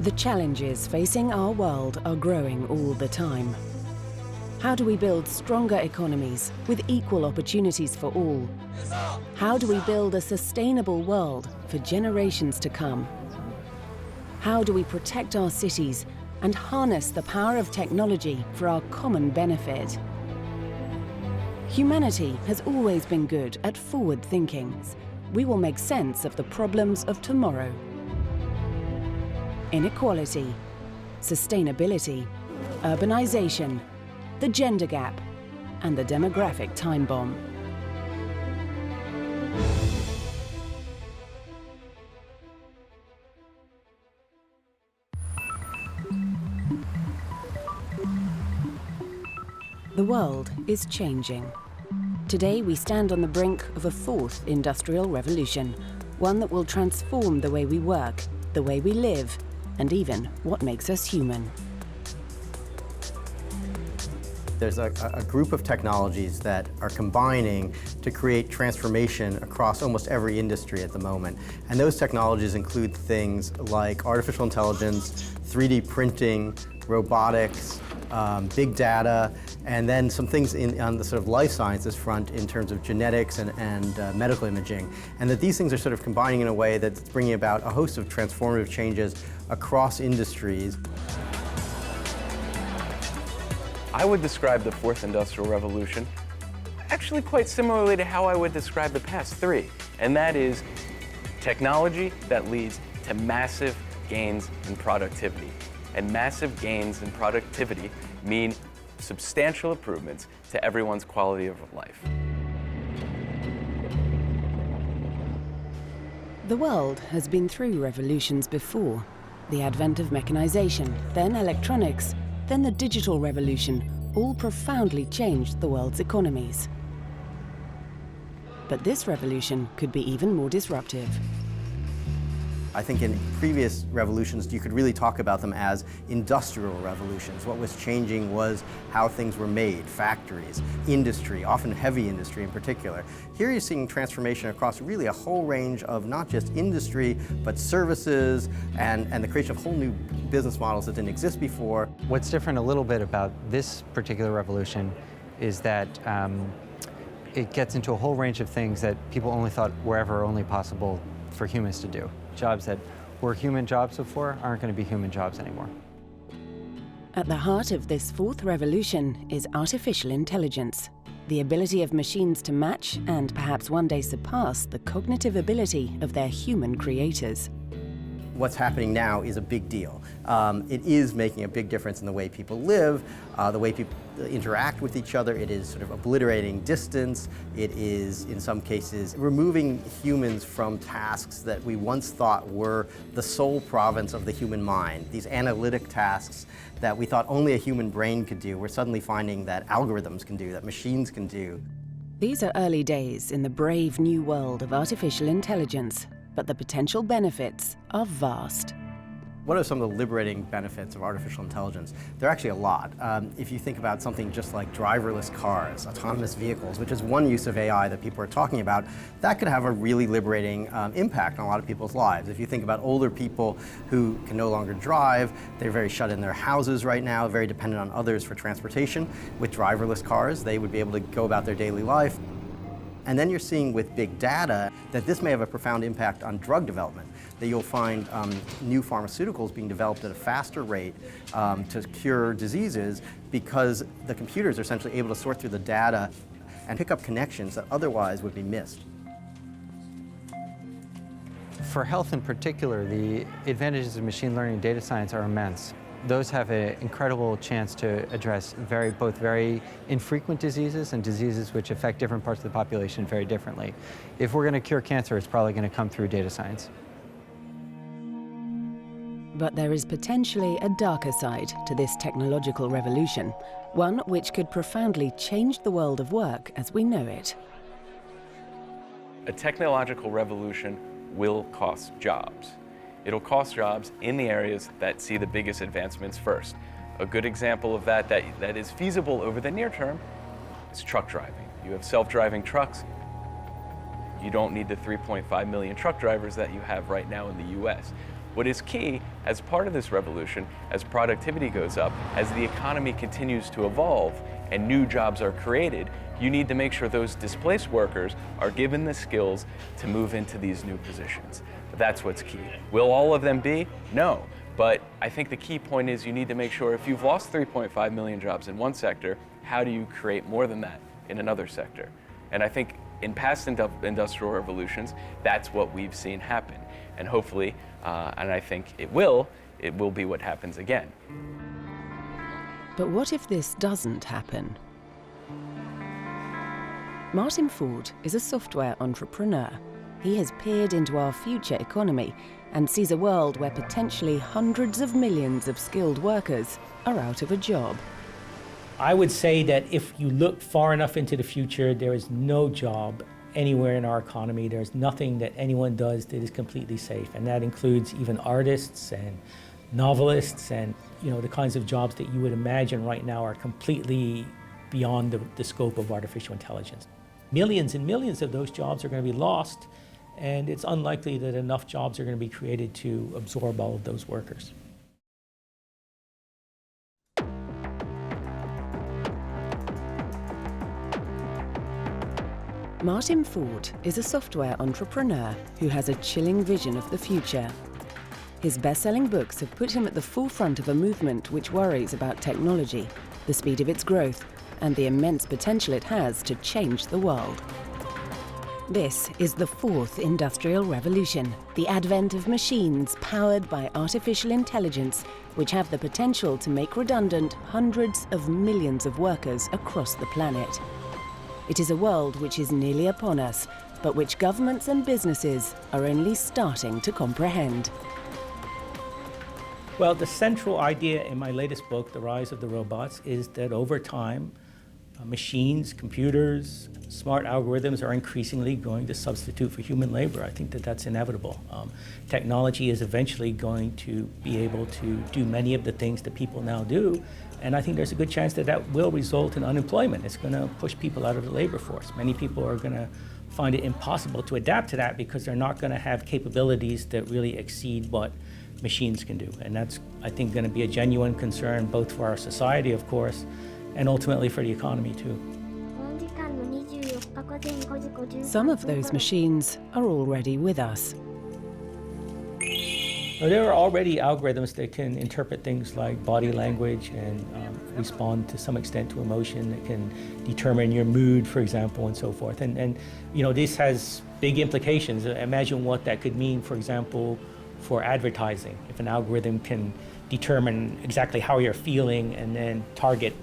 The challenges facing our world are growing all the time. How do we build stronger economies with equal opportunities for all? How do we build a sustainable world for generations to come? How do we protect our cities and harness the power of technology for our common benefit? Humanity has always been good at forward thinking. We will make sense of the problems of tomorrow. Inequality, sustainability, urbanization, the gender gap, and the demographic time bomb. The world is changing. Today we stand on the brink of a fourth industrial revolution, one that will transform the way we work, the way we live, and even what makes us human. There's a group of technologies that are combining to create transformation across almost every industry at the moment. And those technologies include things like artificial intelligence, 3D printing, robotics, big data, and then some things on the sort of life sciences front in terms of genetics and medical imaging. And that these things are sort of combining in a way that's bringing about a host of transformative changes across industries. I would describe the fourth industrial revolution actually quite similarly to how I would describe the past three, and that is technology that leads to massive gains in productivity. And massive gains in productivity mean substantial improvements to everyone's quality of life. The world has been through revolutions before. The advent of mechanization, then electronics, then the digital revolution, all profoundly changed the world's economies. But this revolution could be even more disruptive. I think in previous revolutions, you could really talk about them as industrial revolutions. What was changing was how things were made, factories, industry, often heavy industry in particular. Here you're seeing transformation across really a whole range of not just industry, but services and the creation of whole new business models that didn't exist before. What's different a little bit about this particular revolution is that it gets into a whole range of things that people only thought were ever only possible for humans to do. Jobs that were human jobs before aren't going to be human jobs anymore. At the heart of this fourth revolution is artificial intelligence, the ability of machines to match and perhaps one day surpass the cognitive ability of their human creators. What's happening now is a big deal. It is making a big difference in the way people live, the way people interact with each other. It is sort of obliterating distance. It is, in some cases, removing humans from tasks that we once thought were the sole province of the human mind. These analytic tasks that we thought only a human brain could do, we're suddenly finding that algorithms can do, that machines can do. These are early days in the brave new world of artificial intelligence, but the potential benefits are vast. What are some of the liberating benefits of artificial intelligence? There are actually a lot. If you think about something just like driverless cars, autonomous vehicles, which is one use of AI that people are talking about, that could have a really liberating impact on a lot of people's lives. If you think about older people who can no longer drive, they're very shut in their houses right now, very dependent on others for transportation. With driverless cars, they would be able to go about their daily life. And then you're seeing with big data that this may have a profound impact on drug development, that you'll find new pharmaceuticals being developed at a faster rate to cure diseases because the computers are essentially able to sort through the data and pick up connections that otherwise would be missed. For health in particular, the advantages of machine learning and data science are immense. Those have an incredible chance to address both very infrequent diseases and diseases which affect different parts of the population very differently. If we're going to cure cancer, it's probably going to come through data science. But there is potentially a darker side to this technological revolution, one which could profoundly change the world of work as we know it. A technological revolution will cost jobs. It'll cost jobs in the areas that see the biggest advancements first. A good example of that is feasible over the near term is truck driving. You have self-driving trucks. You don't need the 3.5 million truck drivers that you have right now in the US. What is key as part of this revolution, as productivity goes up, as the economy continues to evolve and new jobs are created, you need to make sure those displaced workers are given the skills to move into these new positions. That's what's key. Will all of them be? No. But I think the key point is you need to make sure if you've lost 3.5 million jobs in one sector, how do you create more than that in another sector? And I think in past industrial revolutions, that's what we've seen happen. And hopefully, and I think it will be what happens again. But what if this doesn't happen? Martin Ford is a software entrepreneur. He has peered into our future economy and sees a world where potentially hundreds of millions of skilled workers are out of a job. I would say that if you look far enough into the future, there is no job anywhere in our economy. There's nothing that anyone does that is completely safe, and that includes even artists and novelists, and the kinds of jobs that you would imagine right now are completely beyond the scope of artificial intelligence. Millions and millions of those jobs are going to be lost, and it's unlikely that enough jobs are going to be created to absorb all of those workers. Martin Ford is a software entrepreneur who has a chilling vision of the future. His best-selling books have put him at the forefront of a movement which worries about technology, the speed of its growth, and the immense potential it has to change the world. This is the fourth industrial revolution, the advent of machines powered by artificial intelligence, which have the potential to make redundant hundreds of millions of workers across the planet. It is a world which is nearly upon us, but which governments and businesses are only starting to comprehend. Well, the central idea in my latest book, The Rise of the Robots, is that over time, machines, computers, smart algorithms are increasingly going to substitute for human labor. I think that that's inevitable. Technology is eventually going to be able to do many of the things that people now do, and I think there's a good chance that that will result in unemployment. It's going to push people out of the labor force. Many people are going to find it impossible to adapt to that because they're not going to have capabilities that really exceed what machines can do. And that's, I think, going to be a genuine concern both for our society, of course, and ultimately for the economy too. Some of those machines are already with us. Now, there are already algorithms that can interpret things like body language and respond to some extent to emotion, that can determine your mood, for example, and so forth. And this has big implications. Imagine what that could mean, for example, for advertising. If an algorithm can determine exactly how you're feeling and then target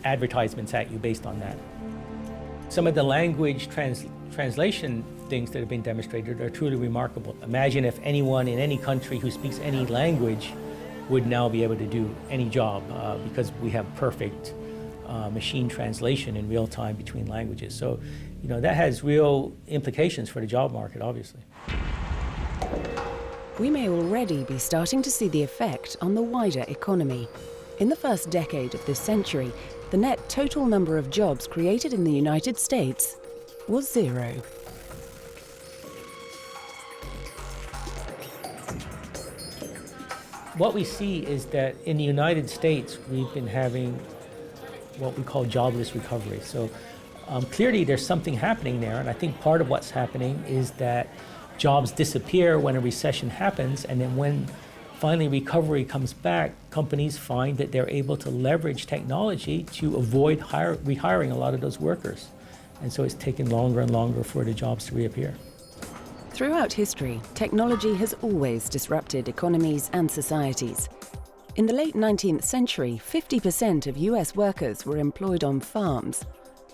advertisements at you based on that. Some of the language translation things that have been demonstrated are truly remarkable. Imagine if anyone in any country who speaks any language would now be able to do any job because we have perfect machine translation in real time between languages. So, that has real implications for the job market, obviously. We may already be starting to see the effect on the wider economy. In the first decade of this century, the net total number of jobs created in the United States was 0. What we see is that in the United States, we've been having what we call jobless recovery. So clearly there's something happening there, and I think part of what's happening is that jobs disappear when a recession happens, and then when finally recovery comes back, companies find that they're able to leverage technology to avoid rehiring a lot of those workers. And so it's taken longer and longer for the jobs to reappear. Throughout history, technology has always disrupted economies and societies. In the late 19th century, 50% of US workers were employed on farms.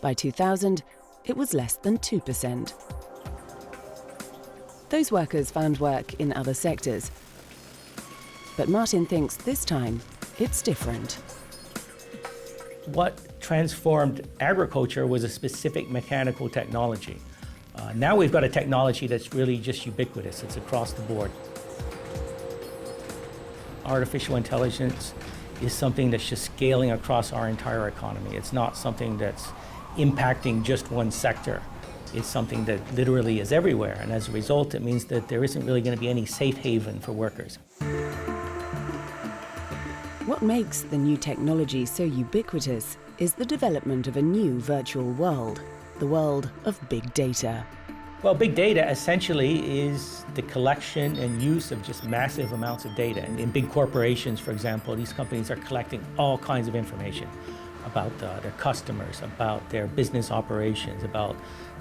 By 2000, it was less than 2%. Those workers found work in other sectors. But Martin thinks this time it's different. What transformed agriculture was a specific mechanical technology. Now we've got a technology that's really just ubiquitous. It's across the board. Artificial intelligence is something that's just scaling across our entire economy. It's not something that's impacting just one sector. It's something that literally is everywhere, and as a result, it means that there isn't really going to be any safe haven for workers. What makes the new technology so ubiquitous is the development of a new virtual world, the world of big data. Well, big data essentially is the collection and use of just massive amounts of data. And in big corporations, for example, these companies are collecting all kinds of information about their customers, about their business operations, about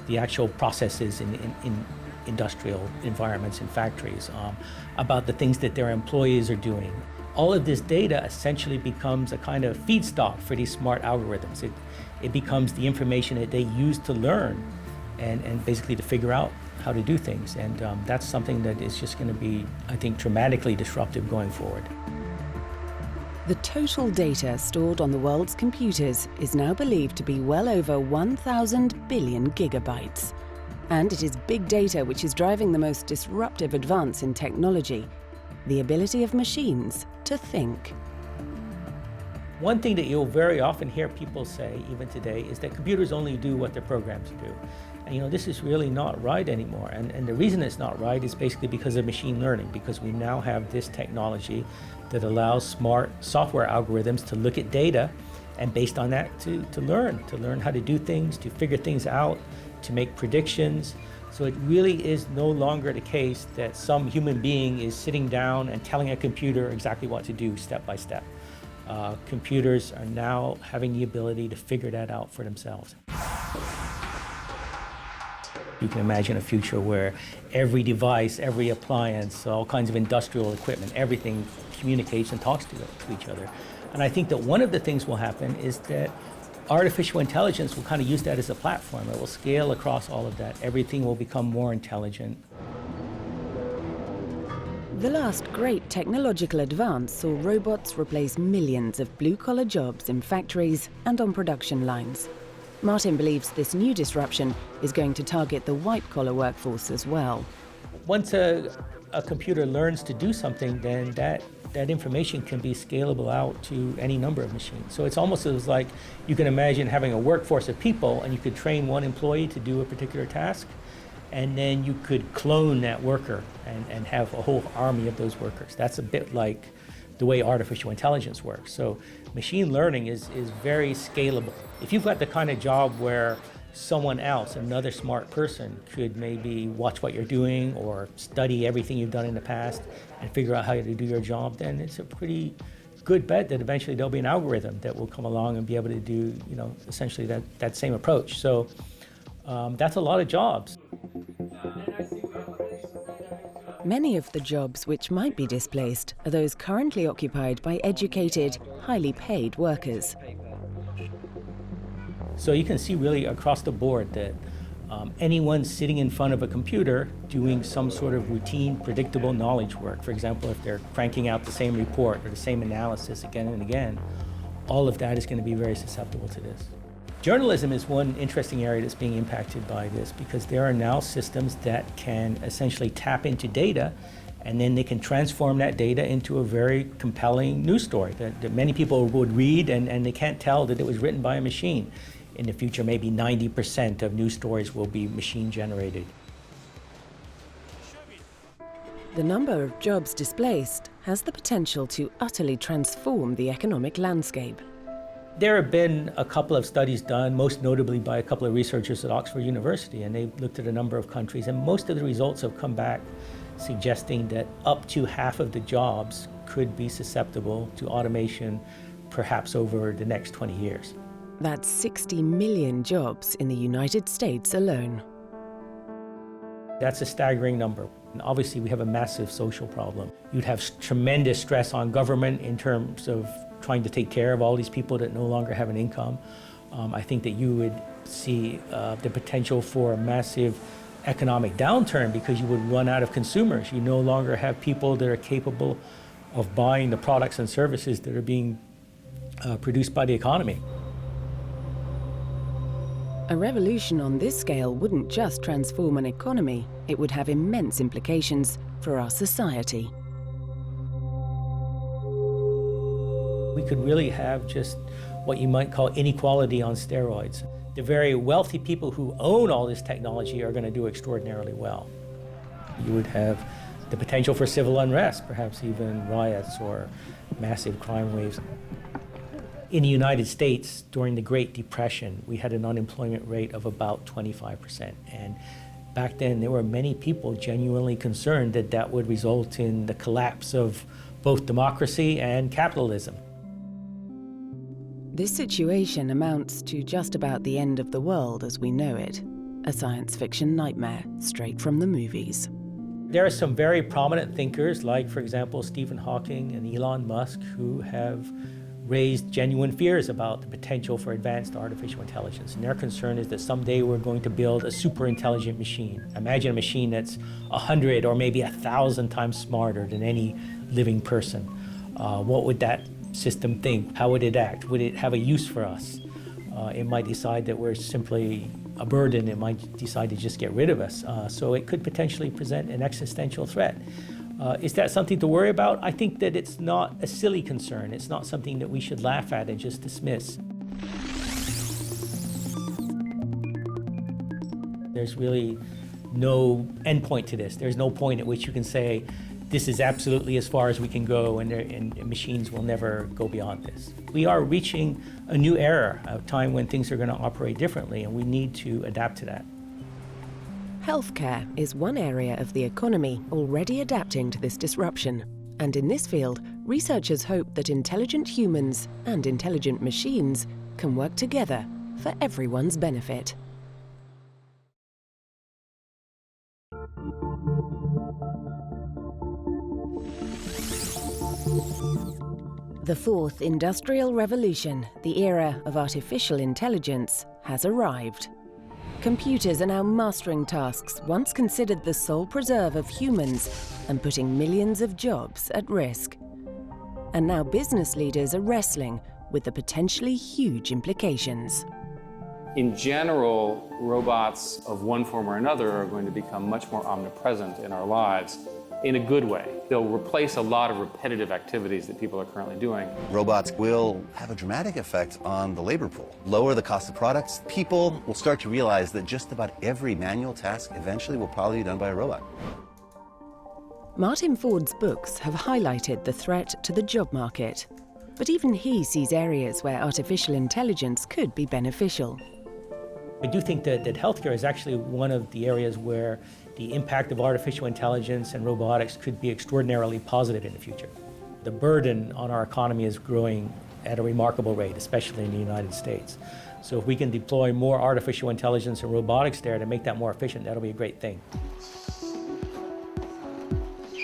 the actual processes in industrial environments and factories, about the things that their employees are doing. All of this data essentially becomes a kind of feedstock for these smart algorithms. It becomes the information that they use to learn and basically to figure out how to do things. And that's something that is just going to be, I think, dramatically disruptive going forward. The total data stored on the world's computers is now believed to be well over 1,000 billion gigabytes. And it is big data which is driving the most disruptive advance in technology, the ability of machines to think. One thing that you'll very often hear people say, even today, is that computers only do what they're programmed to do. And this is really not right anymore. And the reason it's not right is basically because of machine learning, because we now have this technology that allows smart software algorithms to look at data and based on that to learn how to do things, to figure things out, to make predictions. So it really is no longer the case that some human being is sitting down and telling a computer exactly what to do step by step. Computers are now having the ability to figure that out for themselves. You can imagine a future where every device, every appliance, all kinds of industrial equipment, everything communicates and talks to each other. And I think that one of the things will happen is that artificial intelligence will kind of use that as a platform. It will scale across all of that. Everything will become more intelligent. The last great technological advance saw robots replace millions of blue-collar jobs in factories and on production lines. Martin believes this new disruption is going to target the white-collar workforce as well. Once a computer learns to do something, then that information can be scalable out to any number of machines. So it's almost as like you can imagine having a workforce of people and you could train one employee to do a particular task, and then you could clone that worker and have a whole army of those workers. That's a bit like the way artificial intelligence works. So machine learning is very scalable. If you've got the kind of job where someone else, another smart person, could maybe watch what you're doing or study everything you've done in the past and figure out how to do your job, then it's a pretty good bet that eventually there'll be an algorithm that will come along and be able to do, essentially that same approach. So that's a lot of jobs. Many of the jobs which might be displaced are those currently occupied by educated, highly paid workers. So you can see really across the board that anyone sitting in front of a computer doing some sort of routine, predictable knowledge work, for example, if they're cranking out the same report or the same analysis again and again, all of that is going to be very susceptible to this. Journalism is one interesting area that's being impacted by this because there are now systems that can essentially tap into data and then they can transform that data into a very compelling news story that many people would read and they can't tell that it was written by a machine. In the future, maybe 90% of news stories will be machine generated. The number of jobs displaced has the potential to utterly transform the economic landscape. There have been a couple of studies done, most notably by a couple of researchers at Oxford University, and they looked at a number of countries, and most of the results have come back suggesting that up to half of the jobs could be susceptible to automation, perhaps over the next 20 years. That's 60 million jobs in the United States alone. That's a staggering number. And obviously, we have a massive social problem. You'd have tremendous stress on government in terms of trying to take care of all these people that no longer have an income. I think that you would see the potential for a massive economic downturn because you would run out of consumers. You no longer have people that are capable of buying the products and services that are being produced by the economy. A revolution on this scale wouldn't just transform an economy, it would have immense implications for our society. We could really have just what you might call inequality on steroids. The very wealthy people who own all this technology are going to do extraordinarily well. You would have the potential for civil unrest, perhaps even riots or massive crime waves. In the United States, during the Great Depression, we had an unemployment rate of about 25%. And back then, there were many people genuinely concerned that that would result in the collapse of both democracy and capitalism. This situation amounts to just about the end of the world as we know it, a science fiction nightmare straight from the movies. There are some very prominent thinkers, like, for example, Stephen Hawking and Elon Musk, who have raised genuine fears about the potential for advanced artificial intelligence. And their concern is that someday we're going to build a super intelligent machine. Imagine a machine that's 100 or maybe 1,000 times smarter than any living person. What would that system think? How would it act? Would it have a use for us? It might decide that we're simply a burden. It might decide to just get rid of us. So it could potentially present an existential threat. Is that something to worry about? I think that it's not a silly concern. It's not something that we should laugh at and just dismiss. There's really no endpoint to this. There's no point at which you can say, this is absolutely as far as we can go, and machines will never go beyond this. We are reaching a new era, a time when things are going to operate differently, and we need to adapt to that. Healthcare is one area of the economy already adapting to this disruption. And in this field, researchers hope that intelligent humans and intelligent machines can work together for everyone's benefit. The fourth industrial revolution, the era of artificial intelligence, has arrived. Computers are now mastering tasks once considered the sole preserve of humans and putting millions of jobs at risk. And now business leaders are wrestling with the potentially huge implications. In general, robots of one form or another are going to become much more omnipresent in our lives in a good way. They'll replace a lot of repetitive activities that people are currently doing. Robots will have a dramatic effect on the labor pool, lower the cost of products. People will start to realize that just about every manual task eventually will probably be done by a robot. Martin Ford's books have highlighted the threat to the job market. But even he sees areas where artificial intelligence could be beneficial. I do think that healthcare is actually one of the areas where the impact of artificial intelligence and robotics could be extraordinarily positive in the future. The burden on our economy is growing at a remarkable rate, especially in the United States. So if we can deploy more artificial intelligence and robotics there to make that more efficient, that'll be a great thing.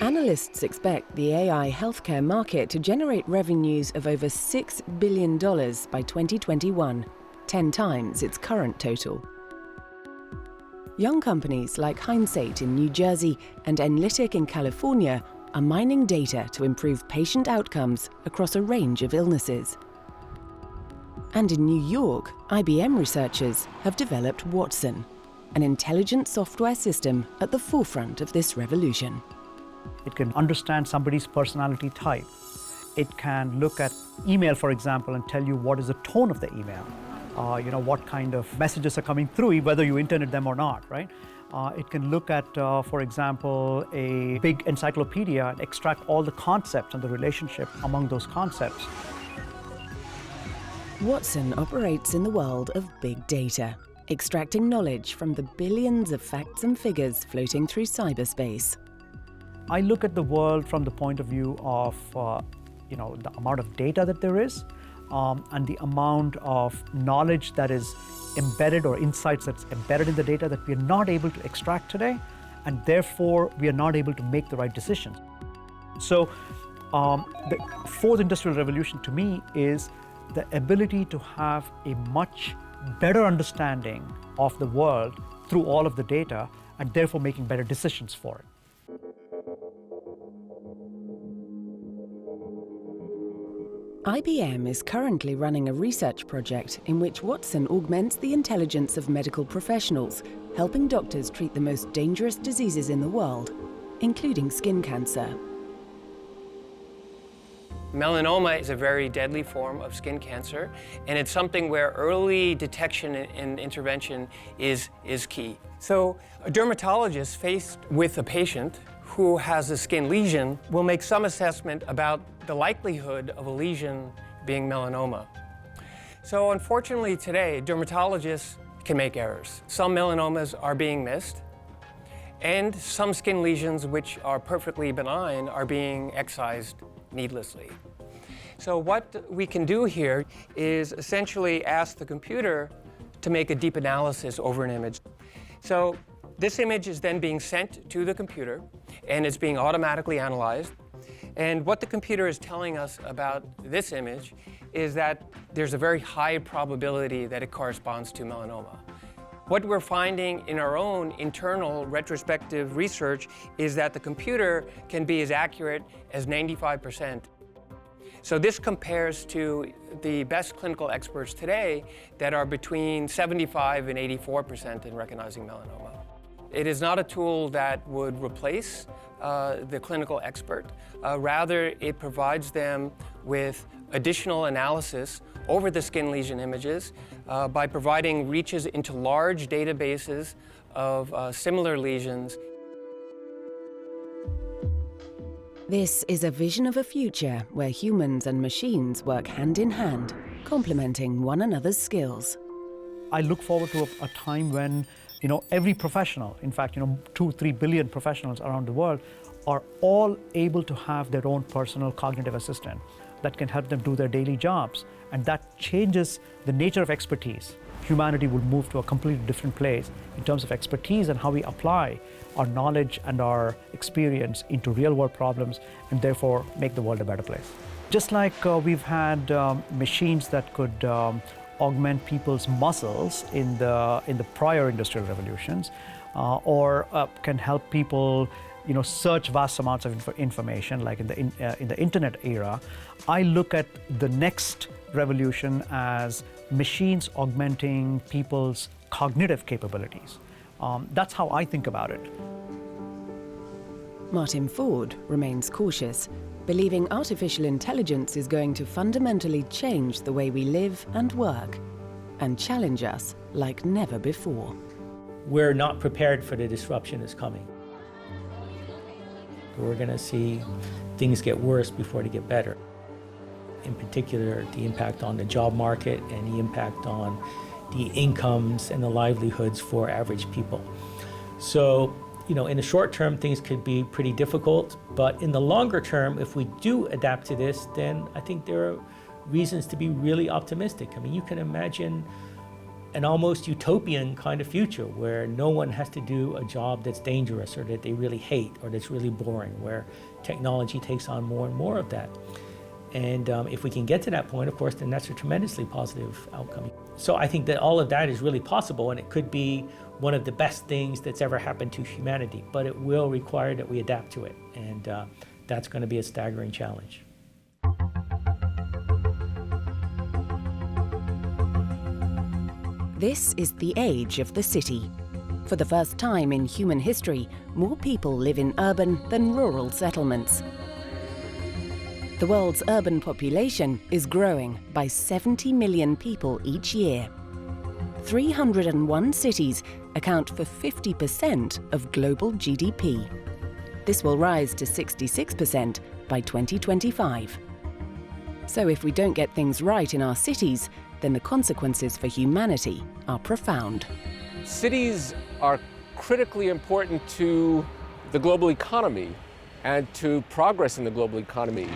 Analysts expect the AI healthcare market to generate revenues of over $6 billion by 2021, 10 times its current total. Young companies like Hindsight in New Jersey and Enlytic in California are mining data to improve patient outcomes across a range of illnesses. And in New York, IBM researchers have developed Watson, an intelligent software system at the forefront of this revolution. It can understand somebody's personality type. It can look at email, for example, and tell you what is the tone of the email. What kind of messages are coming through, whether you intended them or not, right? It can look at, for example, a big encyclopedia and extract all the concepts and the relationship among those concepts. Watson operates in the world of big data, extracting knowledge from the billions of facts and figures floating through cyberspace. I look at the world from the point of view of, the amount of data that there is, and the amount of knowledge that is embedded or insights that's embedded in the data that we are not able to extract today, and therefore we are not able to make the right decisions. So the fourth industrial revolution to me is the ability to have a much better understanding of the world through all of the data, and therefore making better decisions for it. IBM is currently running a research project in which Watson augments the intelligence of medical professionals, helping doctors treat the most dangerous diseases in the world, including skin cancer. Melanoma is a very deadly form of skin cancer, and it's something where early detection and intervention is key. So a dermatologist faced with a patient who has a skin lesion will make some assessment about the likelihood of a lesion being melanoma. So unfortunately today, dermatologists can make errors. Some melanomas are being missed, and some skin lesions which are perfectly benign are being excised needlessly. So what we can do here is essentially ask the computer to make a deep analysis over an image. So this image is then being sent to the computer, and it's being automatically analyzed. And what the computer is telling us about this image is that there's a very high probability that it corresponds to melanoma. What we're finding in our own internal retrospective research is that the computer can be as accurate as 95%. So this compares to the best clinical experts today that are between 75 and 84% in recognizing melanoma. It is not a tool that would replace the clinical expert. Rather, it provides them with additional analysis over the skin lesion images by providing reaches into large databases of similar lesions. This is a vision of a future where humans and machines work hand in hand, complementing one another's skills. I look forward to a time when, every professional, in fact, 2-3 billion professionals around the world are all able to have their own personal cognitive assistant that can help them do their daily jobs. And that changes the nature of expertise. Humanity will move to a completely different place in terms of expertise and how we apply our knowledge and our experience into real-world problems and therefore make the world a better place. Just like we've had machines that could augment people's muscles in the prior industrial revolutions, or can help people search vast amounts of information, like in the internet era. I look at the next revolution as machines augmenting people's cognitive capabilities. That's how I think about it. Martin Ford remains cautious, believing artificial intelligence is going to fundamentally change the way we live and work and challenge us like never before. We're not prepared for the disruption that's coming. We're going to see things get worse before they get better. In particular, the impact on the job market and the impact on the incomes and the livelihoods for average people. So, in the short term, things could be pretty difficult, but in the longer term, if we do adapt to this, then I think there are reasons to be really optimistic. I mean, you can imagine an almost utopian kind of future where no one has to do a job that's dangerous or that they really hate or that's really boring, where technology takes on more and more of that. And if we can get to that point, of course, then that's a tremendously positive outcome. So I think that all of that is really possible, and it could be one of the best things that's ever happened to humanity, but it will require that we adapt to it, and that's going to be a staggering challenge. This is the age of the city. For the first time in human history, more people live in urban than rural settlements. The world's urban population is growing by 70 million people each year. 301 cities account for 50% of global GDP. This will rise to 66% by 2025. So if we don't get things right in our cities, then the consequences for humanity are profound. Cities are critically important to the global economy and to progress in the global economy.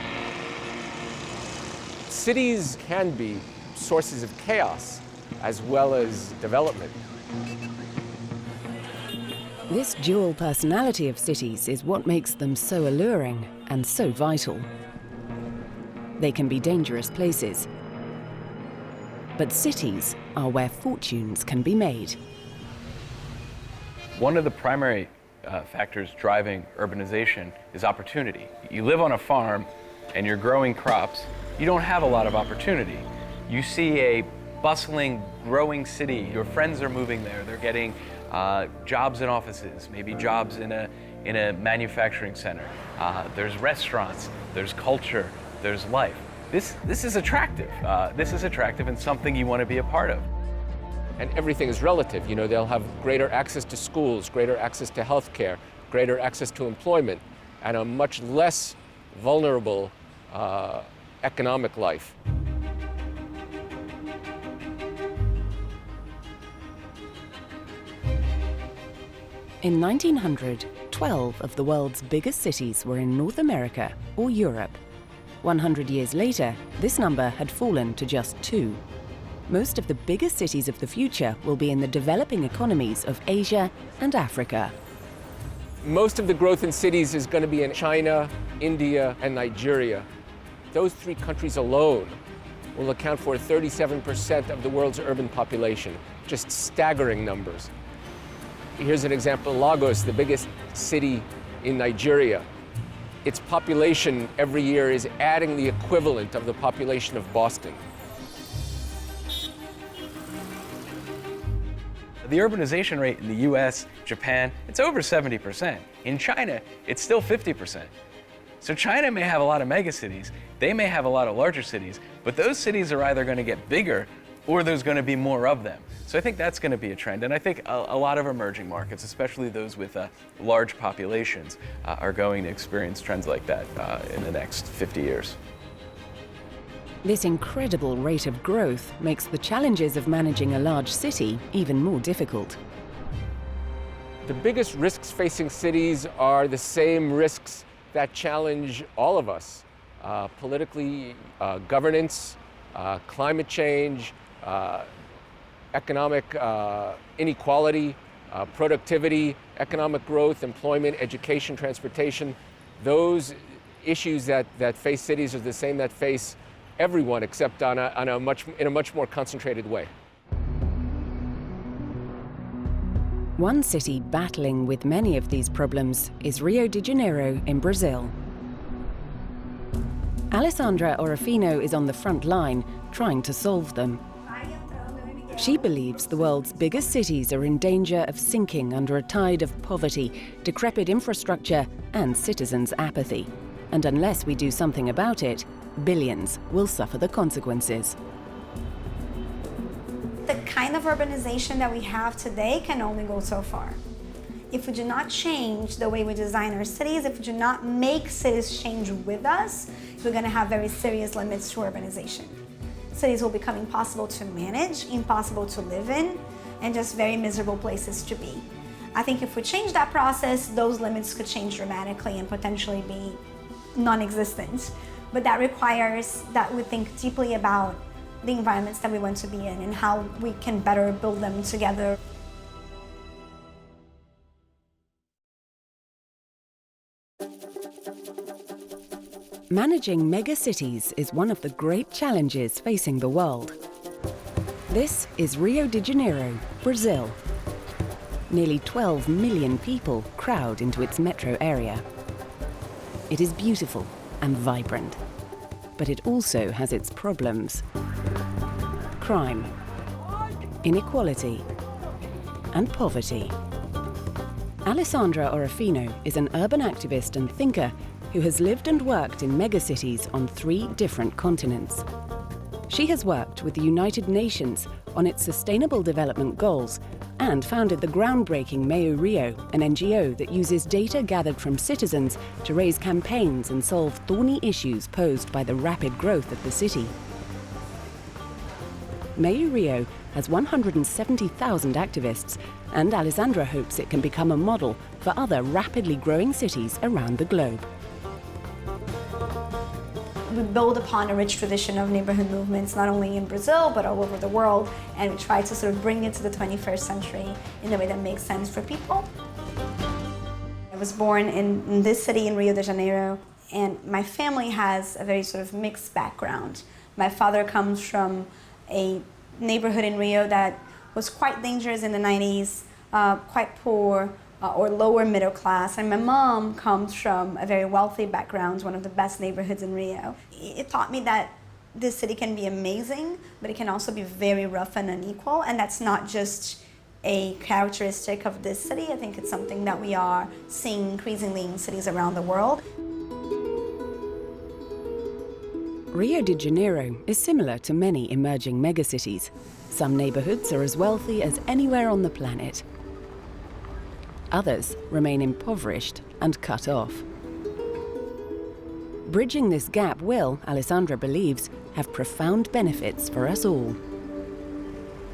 Cities can be sources of chaos as well as development. This dual personality of cities is what makes them so alluring and so vital. They can be dangerous places, but cities are where fortunes can be made. One of the primary factors driving urbanization is opportunity. You live on a farm and you're growing crops, you don't have a lot of opportunity. You see a bustling, growing city, your friends are moving there, they're getting jobs in offices, maybe jobs in a manufacturing center. There's restaurants, there's culture, there's life. This is attractive. This is attractive and something you want to be a part of. And everything is relative. You know, they'll have greater access to schools, greater access to healthcare, greater access to employment, and a much less vulnerable economic life. In 1900, 12 of the world's biggest cities were in North America or Europe. 100 years later, this number had fallen to just 2. Most of the biggest cities of the future will be in the developing economies of Asia and Africa. Most of the growth in cities is going to be in China, India, and Nigeria. Those 3 countries alone will account for 37% of the world's urban population. Just staggering numbers. Here's an example: Lagos, the biggest city in Nigeria. Its population every year is adding the equivalent of the population of Boston. The urbanization rate in the US, Japan, it's over 70%. In China, it's still 50%. So China may have a lot of megacities, they may have a lot of larger cities, but those cities are either going to get bigger or there's going to be more of them. So I think that's going to be a trend. And I think a lot of emerging markets, especially those with large populations, are going to experience trends like that in the next 50 years. This incredible rate of growth makes the challenges of managing a large city even more difficult. The biggest risks facing cities are the same risks that challenge all of us. Politically, governance, climate change, economic inequality, productivity, economic growth, employment, education, transportation. Those issues that face cities are the same that face everyone, except in a much more concentrated way. One city battling with many of these problems is Rio de Janeiro in Brazil. Alessandra Orofino is on the front line trying to solve them. She believes the world's biggest cities are in danger of sinking under a tide of poverty, decrepit infrastructure, and citizens' apathy. And unless we do something about it, billions will suffer the consequences. The kind of urbanization that we have today can only go so far. If we do not change the way we design our cities, if we do not make cities change with us, we're going to have very serious limits to urbanization. Cities will become impossible to manage, impossible to live in, and just very miserable places to be. I think if we change that process, those limits could change dramatically and potentially be non-existent. But that requires that we think deeply about the environments that we want to be in and how we can better build them together. Managing megacities is one of the great challenges facing the world. This is Rio de Janeiro, Brazil. Nearly 12 million people crowd into its metro area. It is beautiful and vibrant, but it also has its problems. Crime, inequality, and poverty. Alessandra Orofino is an urban activist and thinker who has lived and worked in megacities on 3 different continents. She has worked with the United Nations on its Sustainable Development Goals and founded the groundbreaking Meio Rio, an NGO that uses data gathered from citizens to raise campaigns and solve thorny issues posed by the rapid growth of the city. Meio Rio has 170,000 activists, and Alessandra hopes it can become a model for other rapidly growing cities around the globe. We build upon a rich tradition of neighborhood movements, not only in Brazil, but all over the world, and we try to sort of bring it to the 21st century in a way that makes sense for people. I was born in this city in Rio de Janeiro, and my family has a very sort of mixed background. My father comes from a neighborhood in Rio that was quite dangerous in the 90s, quite poor, or lower middle class, and my mom comes from a very wealthy background, one of the best neighborhoods in Rio. It taught me that this city can be amazing, but it can also be very rough and unequal, and that's not just a characteristic of this city. I think it's something that we are seeing increasingly in cities around the world. Rio de Janeiro is similar to many emerging megacities. Some neighborhoods are as wealthy as anywhere on the planet. Others remain impoverished and cut off. Bridging this gap will, Alessandra believes, have profound benefits for us all.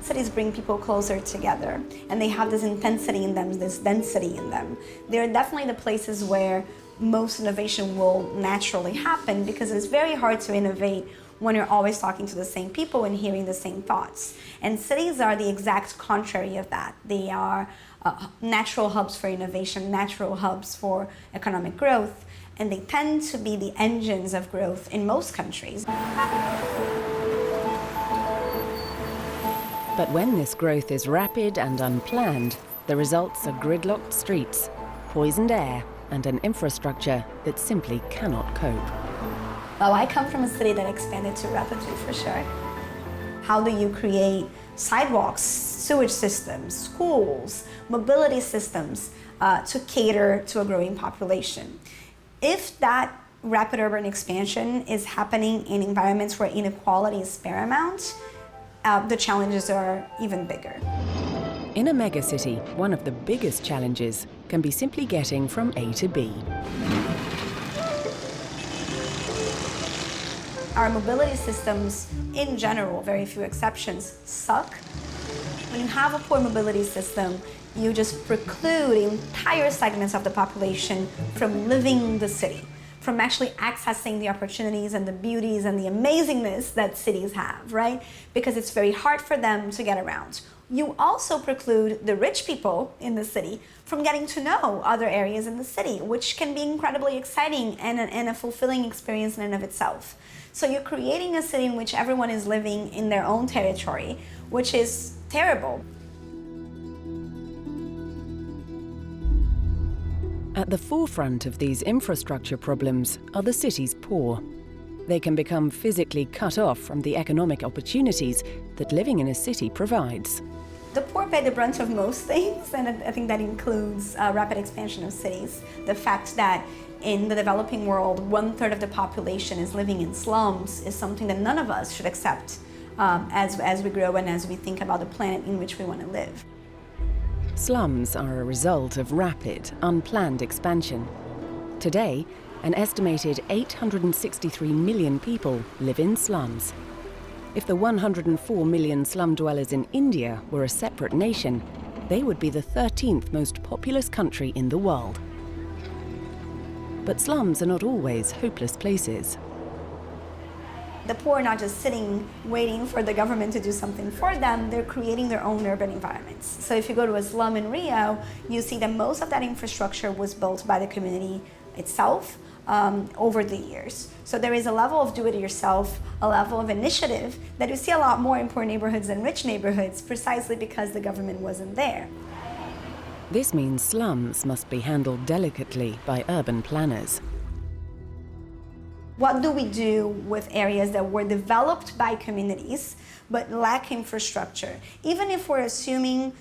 Cities bring people closer together, and they have this intensity in them, this density in them. They're definitely the places where most innovation will naturally happen, because it's very hard to innovate when you're always talking to the same people and hearing the same thoughts. And cities are the exact contrary of that. They are natural hubs for innovation, natural hubs for economic growth, and they tend to be the engines of growth in most countries. But when this growth is rapid and unplanned, the results are gridlocked streets, poisoned air, and an infrastructure that simply cannot cope. Well, I come from a city that expanded too rapidly, for sure. How do you create sidewalks, sewage systems, schools, mobility systems to cater to a growing population? If that rapid urban expansion is happening in environments where inequality is paramount, the challenges are even bigger. In a megacity, one of the biggest challenges can be simply getting from A to B. Our mobility systems, in general, very few exceptions, suck. When you have a poor mobility system, you just preclude entire segments of the population from living the city, from actually accessing the opportunities and the beauties and the amazingness that cities have, right? Because it's very hard for them to get around. You also preclude the rich people in the city from getting to know other areas in the city, which can be incredibly exciting and a fulfilling experience in and of itself. So you're creating a city in which everyone is living in their own territory, which is terrible. At the forefront of these infrastructure problems are the city's poor. They can become physically cut off from the economic opportunities that living in a city provides. The poor pay the brunt of most things, and I think that includes rapid expansion of cities. The fact that in the developing world, 1/3 of the population is living in slums is something that none of us should accept as we grow and as we think about the planet in which we want to live. Slums are a result of rapid, unplanned expansion. Today, an estimated 863 million people live in slums. If the 104 million slum dwellers in India were a separate nation, they would be the 13th most populous country in the world. But slums are not always hopeless places. The poor are not just sitting waiting for the government to do something for them, they're creating their own urban environments. So if you go to a slum in Rio, you see that most of that infrastructure was built by the community itself over the years. So there is a level of do-it-yourself, a level of initiative that you see a lot more in poor neighborhoods than rich neighborhoods, precisely because the government wasn't there. This means slums must be handled delicately by urban planners. What do we do with areas that were developed by communities but lack infrastructure? Even if we're assuming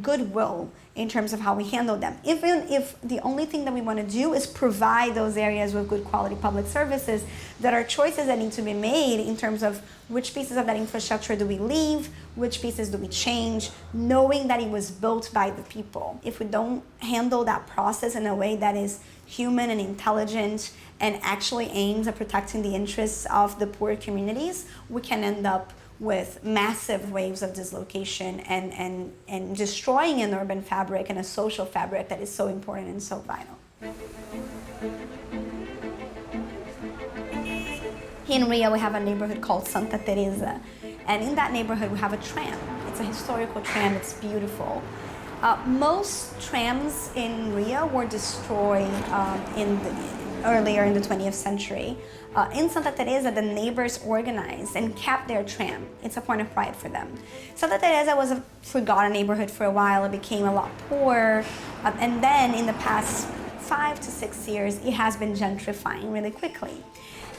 goodwill in terms of how we handle them, even if the only thing that we want to do is provide those areas with good quality public services, there are choices that need to be made in terms of which pieces of that infrastructure do we leave, which pieces do we change, knowing that it was built by the people. If we don't handle that process in a way that is human and intelligent and actually aims at protecting the interests of the poor communities, we can end up with massive waves of dislocation and destroying an urban fabric and a social fabric that is so important and so vital. Here in Rio, we have a neighborhood called Santa Teresa, and in that neighborhood, we have a tram. It's a historical tram, it's beautiful. Most trams in Rio were destroyed earlier in the 20th century. In Santa Teresa, the neighbors organized and kept their tram. It's a point of pride for them. Santa Teresa was a forgotten neighborhood for a while. It became a lot poorer. And then in the past 5 to 6 years, it has been gentrifying really quickly.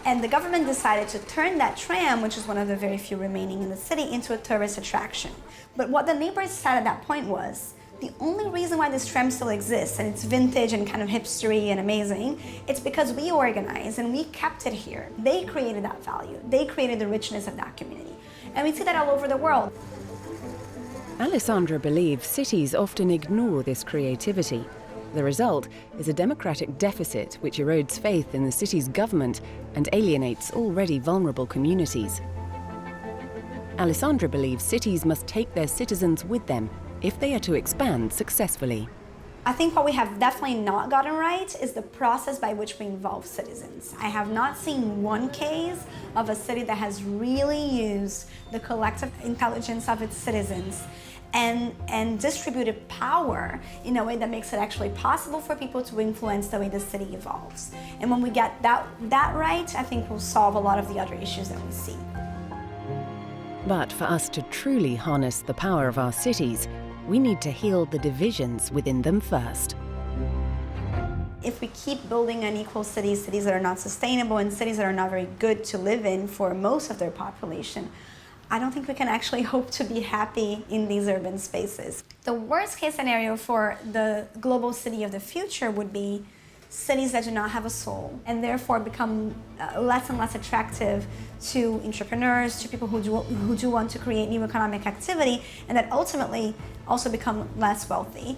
And the government decided to turn that tram, which is one of the very few remaining in the city, into a tourist attraction. But what the neighbors said at that point was, The only reason why this tram still exists, and it's vintage and kind of hipstery and amazing, it's because we organized and we kept it here. They created that value. They created the richness of that community. And we see that all over the world. Alessandra believes cities often ignore this creativity. The result is a democratic deficit which erodes faith in the city's government and alienates already vulnerable communities. Alessandra believes cities must take their citizens with them if they are to expand successfully. I think what we have definitely not gotten right is the process by which we involve citizens. I have not seen one case of a city that has really used the collective intelligence of its citizens and distributed power in a way that makes it actually possible for people to influence the way the city evolves. And when we get that right, I think we'll solve a lot of the other issues that we see. But for us to truly harness the power of our cities, we need to heal the divisions within them first. If we keep building unequal cities, cities that are not sustainable, and cities that are not very good to live in for most of their population, I don't think we can actually hope to be happy in these urban spaces. The worst case scenario for the global city of the future would be cities that do not have a soul and therefore become less and less attractive to entrepreneurs, to people who do want to create new economic activity, and that ultimately also become less wealthy.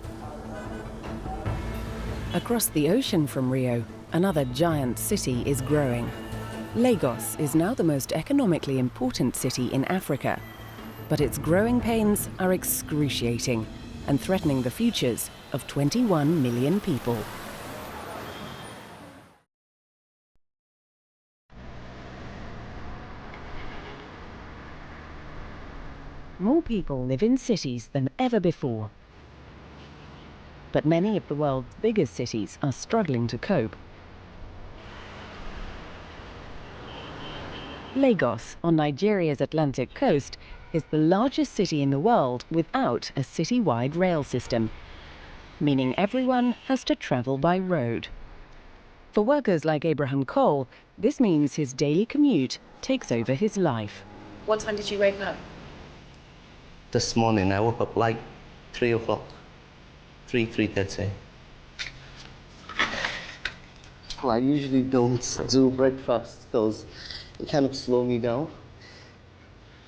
Across the ocean from Rio, another giant city is growing. Lagos is now the most economically important city in Africa, but its growing pains are excruciating and threatening the futures of 21 million people. More people live in cities than ever before. But many of the world's biggest cities are struggling to cope. Lagos, on Nigeria's Atlantic coast, is the largest city in the world without a city-wide rail system, meaning everyone has to travel by road. For workers like Abraham Cole, this means his daily commute takes over his life. What time did you wake up? This morning I woke up like 3 o'clock, 3:30. Well, I usually don't do breakfast because it kind of slows me down.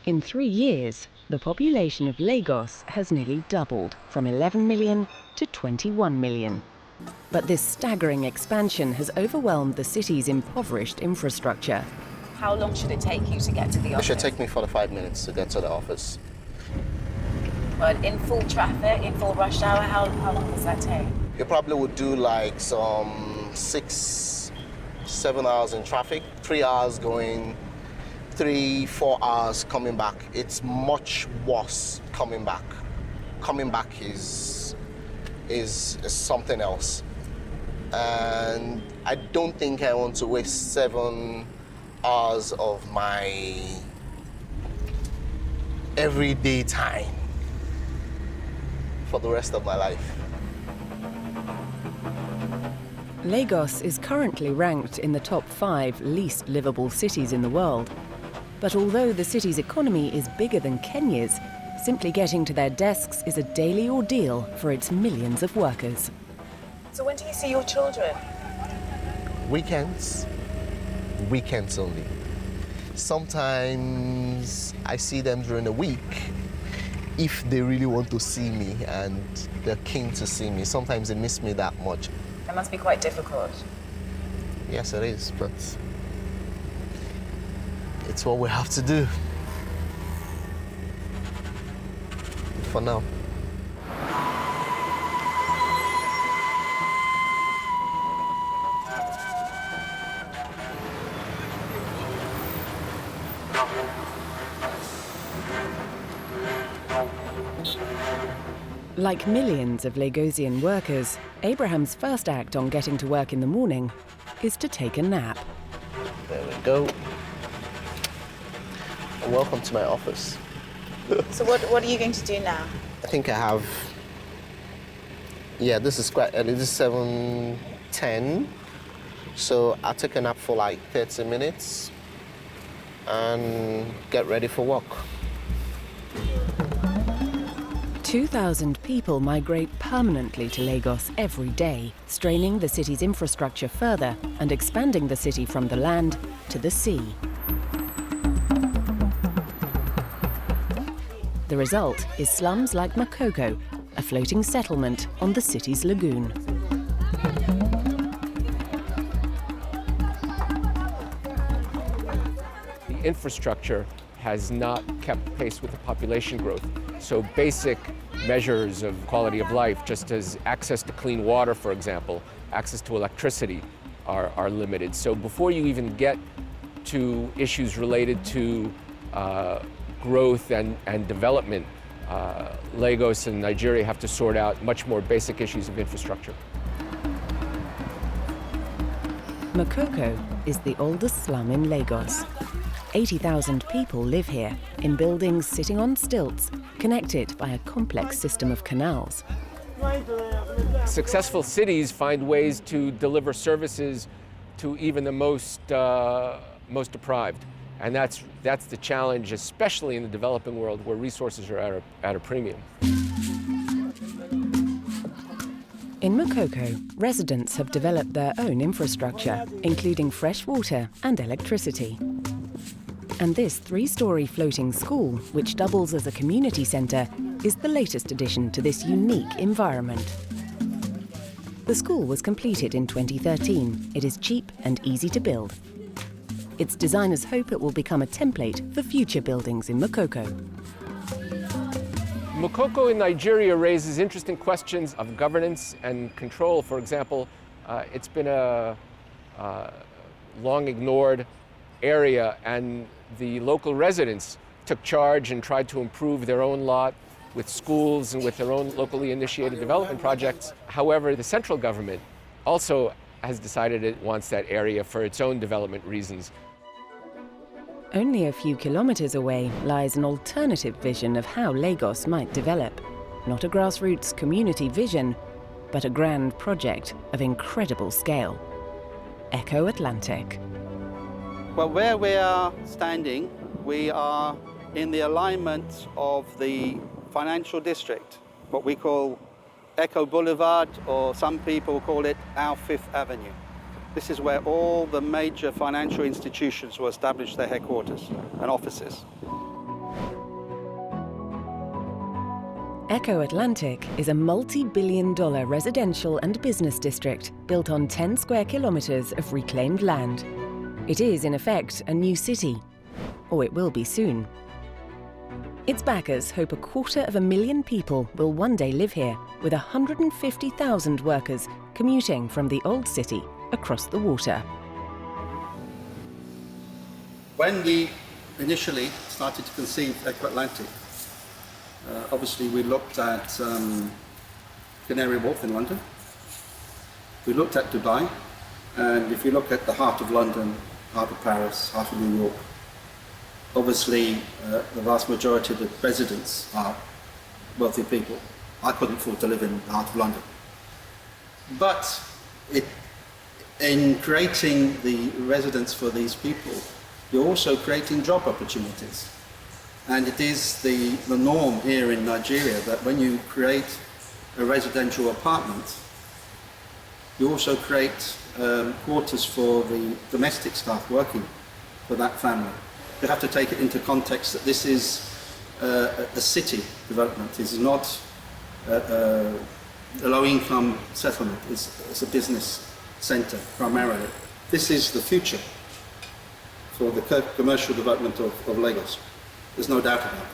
In 3 years, the population of Lagos has nearly doubled from 11 million to 21 million. But this staggering expansion has overwhelmed the city's impoverished infrastructure. How long should it take you to get to the office? It should take me 45 minutes to get to the office. But in full traffic, in full rush hour, how long does that take? You probably would do like some 6-7 hours in traffic, 3 hours going, 3-4 hours coming back. It's much worse coming back. Coming back is something else. And I don't think I want to waste 7 hours of my everyday time for the rest of my life. Lagos is currently ranked in the top 5 least livable cities in the world. But although the city's economy is bigger than Kenya's, simply getting to their desks is a daily ordeal for its millions of workers. So when do you see your children? Weekends only. Sometimes I see them during the week if they really want to see me and they're keen to see me. Sometimes they miss me that much. That must be quite difficult. Yes, it is, but it's what we have to do for now. Like millions of Lagosian workers, Abraham's first act on getting to work in the morning is to take a nap. There we go. Welcome to my office. So what are you going to do now? I think I have, this is quite early. This is 7:10. So I'll take a nap for like 30 minutes and get ready for work. 2,000 people migrate permanently to Lagos every day, straining the city's infrastructure further and expanding the city from the land to the sea. The result is slums like Makoko, a floating settlement on the city's lagoon. The infrastructure has not kept pace with the population growth. So basic measures of quality of life, just as access to clean water, for example, access to electricity, are limited. So before you even get to issues related to growth and development, Lagos and Nigeria have to sort out much more basic issues of infrastructure. Makoko is the oldest slum in Lagos. 80,000 people live here, in buildings sitting on stilts, connected by a complex system of canals. Successful cities find ways to deliver services to even the most deprived. And that's the challenge, especially in the developing world where resources are at a premium. In Makoko, residents have developed their own infrastructure, including fresh water and electricity. And this three-story floating school, which doubles as a community centre, is the latest addition to this unique environment. The school was completed in 2013. It is cheap and easy to build. Its designers hope it will become a template for future buildings in Makoko. Makoko in Nigeria raises interesting questions of governance and control. For example, it's been a long ignored area, and the local residents took charge and tried to improve their own lot with schools and with their own locally initiated development projects. However, the central government also has decided it wants that area for its own development reasons. Only a few kilometers away lies an alternative vision of how Lagos might develop. Not a grassroots community vision, but a grand project of incredible scale. EkoAtlantic. Well, where we are standing, we are in the alignment of the financial district, what we call Eco Boulevard, or some people call it our Fifth Avenue. This is where all the major financial institutions will establish their headquarters and offices. EkoAtlantic is a multi-billion-dollar residential and business district built on 10 square kilometers of reclaimed land. It is, in effect, a new city, or it will be soon. Its backers hope 250,000 people will one day live here, with 150,000 workers commuting from the old city across the water. When we initially started to conceive EkoAtlantic, obviously we looked at Canary Wharf in London, we looked at Dubai, and if you look at the heart of London, heart of Paris, heart of New York, obviously the vast majority of the residents are wealthy people. I couldn't afford to live in the heart of London. But in creating the residence for these people, you're also creating job opportunities. And it is the norm here in Nigeria that when you create a residential apartment, you also create quarters for the domestic staff working for that family. You have to take it into context that this is a city development. This is not a low-income settlement. It's a business centre primarily. This is the future for the commercial development of Lagos. There's no doubt about it.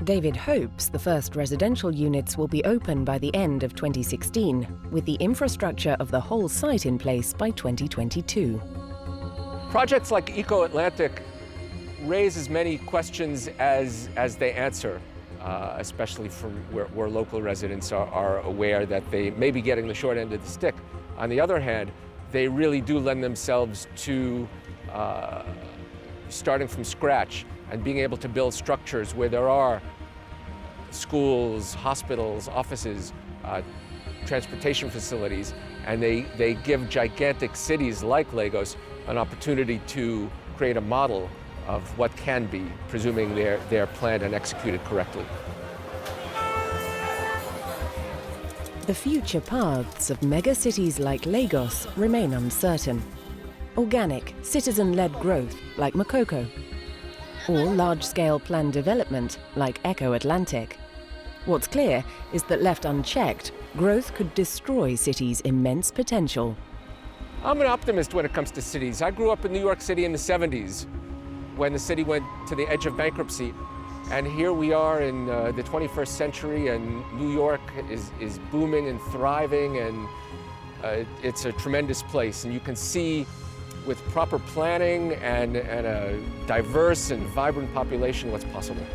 David hopes the first residential units will be open by the end of 2016, with the infrastructure of the whole site in place by 2022. Projects like EkoAtlantic raise as many questions as they answer, especially from where local residents are aware that they may be getting the short end of the stick. On the other hand, they really do lend themselves to starting from scratch and being able to build structures where there are schools, hospitals, offices, transportation facilities, and they give gigantic cities like Lagos an opportunity to create a model of what can be, presuming they're planned and executed correctly. The future paths of megacities like Lagos remain uncertain. Organic, citizen-led growth like Makoko, or large-scale planned development like EkoAtlantic. What's clear is that left unchecked, growth could destroy cities' immense potential. I'm an optimist when it comes to cities. I grew up in New York City in the 70s when the city went to the edge of bankruptcy. And here we are in the 21st century, and New York is booming and thriving, and it's a tremendous place. And you can see with proper planning and a diverse and vibrant population what's possible.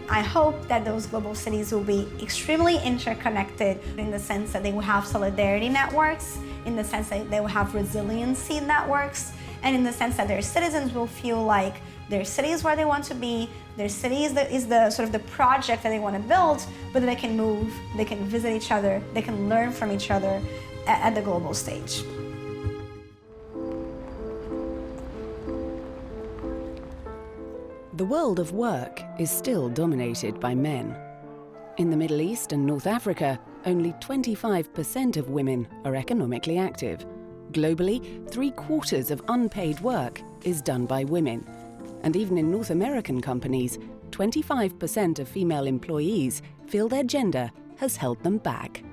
I hope that those global cities will be extremely interconnected in the sense that they will have solidarity networks, in the sense that they will have resiliency networks, and in the sense that their citizens will feel like their city is where they want to be, their city is the sort of the project that they want to build, but they can move, they can visit each other, they can learn from each other at the global stage. The world of work is still dominated by men. In the Middle East and North Africa, only 25% of women are economically active. Globally, 3/4 of unpaid work is done by women. And even in North American companies, 25% of female employees feel their gender has held them back.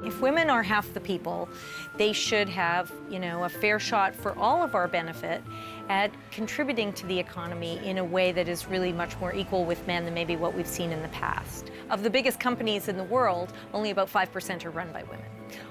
If women are half the people, they should have, a fair shot for all of our benefit at contributing to the economy in a way that is really much more equal with men than maybe what we've seen in the past. Of the biggest companies in the world, only about 5% are run by women.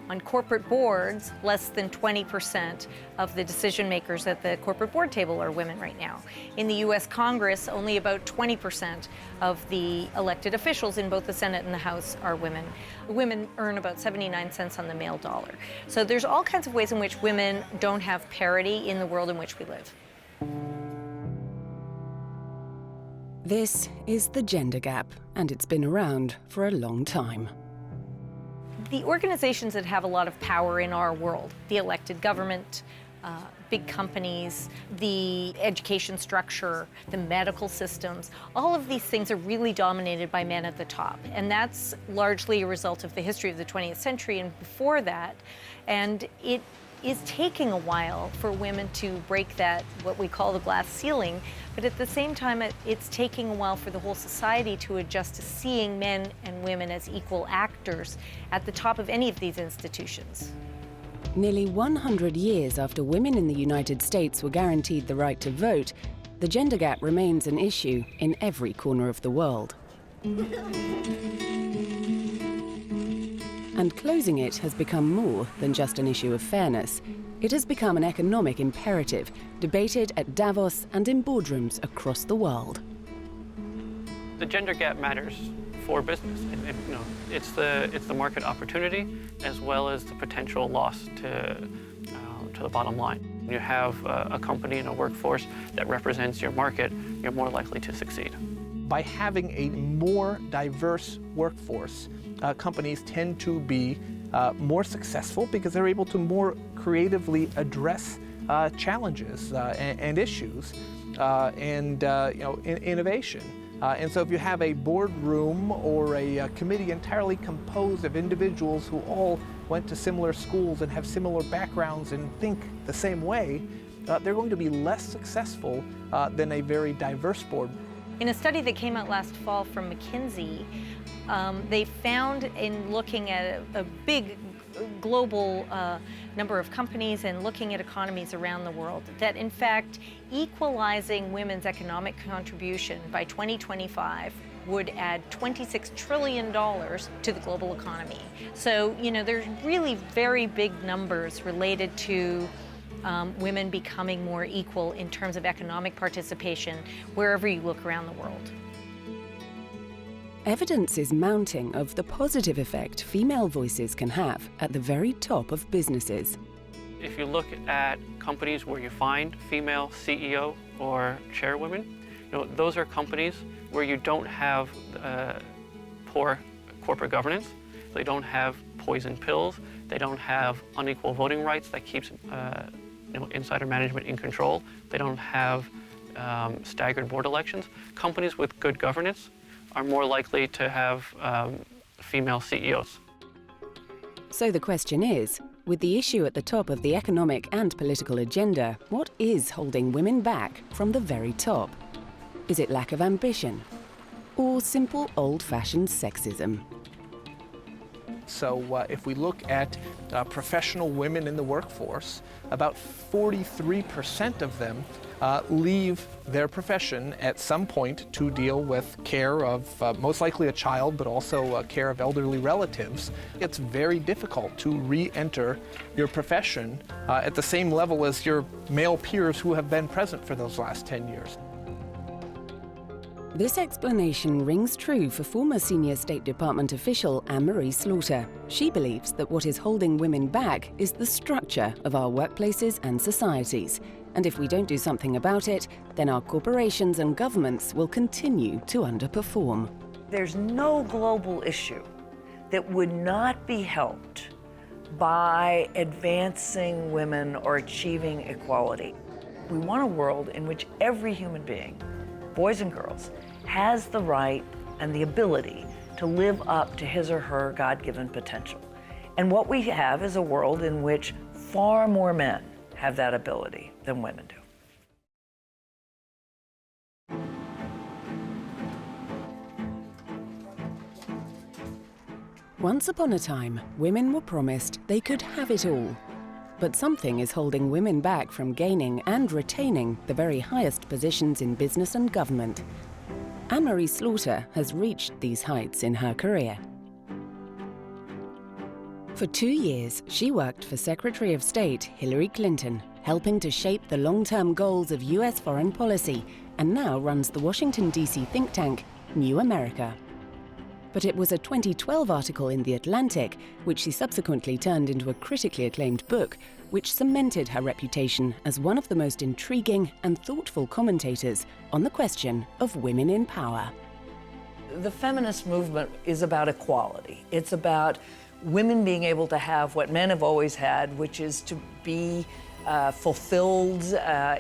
On corporate boards, less than 20% of the decision makers at the corporate board table are women right now. In the US Congress, only about 20% of the elected officials in both the Senate and the House are women. Women earn about 79 cents on the male dollar. So there's all kinds of ways in which women don't have parity in the world in which we live. This is the gender gap, and it's been around for a long time. The organizations that have a lot of power in our world, the elected government, big companies, the education structure, the medical systems, all of these things are really dominated by men at the top. And that's largely a result of the history of the 20th century and before that. And it is taking a while for women to break that, what we call the glass ceiling, but at the same time, it's taking a while for the whole society to adjust to seeing men and women as equal actors at the top of any of these institutions. Nearly 100 years after women in the United States were guaranteed the right to vote, the gender gap remains an issue in every corner of the world. And closing it has become more than just an issue of fairness. It has become an economic imperative, debated at Davos and in boardrooms across the world. The gender gap matters for business. It's the market opportunity as well as the potential loss to the bottom line. When you have a company and a workforce that represents your market, you're more likely to succeed. By having a more diverse workforce, companies tend to be more successful because they're able to more creatively address challenges and issues and innovation. And so if you have a boardroom or a committee entirely composed of individuals who all went to similar schools and have similar backgrounds and think the same way, they're going to be less successful than a very diverse board. In a study that came out last fall from McKinsey, they found in looking at a big global number of companies and looking at economies around the world that in fact equalizing women's economic contribution by 2025 would add $26 trillion to the global economy. So, there's really very big numbers related to women becoming more equal in terms of economic participation wherever you look around the world. Evidence is mounting of the positive effect female voices can have at the very top of businesses. If you look at companies where you find female CEO or chairwomen, those are companies where you don't have poor corporate governance They don't have poison pills. They don't have unequal voting rights that keeps insider management in control. They don't have staggered board elections. Companies with good governance are more likely to have female CEOs. So the question is, with the issue at the top of the economic and political agenda, what is holding women back from the very top? Is it lack of ambition? Or simple old-fashioned sexism? So if we look at professional women in the workforce, about 43% of them leave their profession at some point to deal with care of most likely a child, but also care of elderly relatives. It's very difficult to re-enter your profession at the same level as your male peers who have been present for those last 10 years. This explanation rings true for former senior State Department official Anne-Marie Slaughter. She believes that what is holding women back is the structure of our workplaces and societies. And if we don't do something about it, then our corporations and governments will continue to underperform. There's no global issue that would not be helped by advancing women or achieving equality. We want a world in which every human being, boys and girls, has the right and the ability to live up to his or her God-given potential. And what we have is a world in which far more men have that ability than women do. Once upon a time, women were promised they could have it all. But something is holding women back from gaining and retaining the very highest positions in business and government. Anne-Marie Slaughter has reached these heights in her career. For 2 years, she worked for Secretary of State Hillary Clinton, helping to shape the long-term goals of US foreign policy, and now runs the Washington, D.C. think tank New America. But it was a 2012 article in The Atlantic, which she subsequently turned into a critically acclaimed book, which cemented her reputation as one of the most intriguing and thoughtful commentators on the question of women in power. The feminist movement is about equality. It's about women being able to have what men have always had, which is to be fulfilled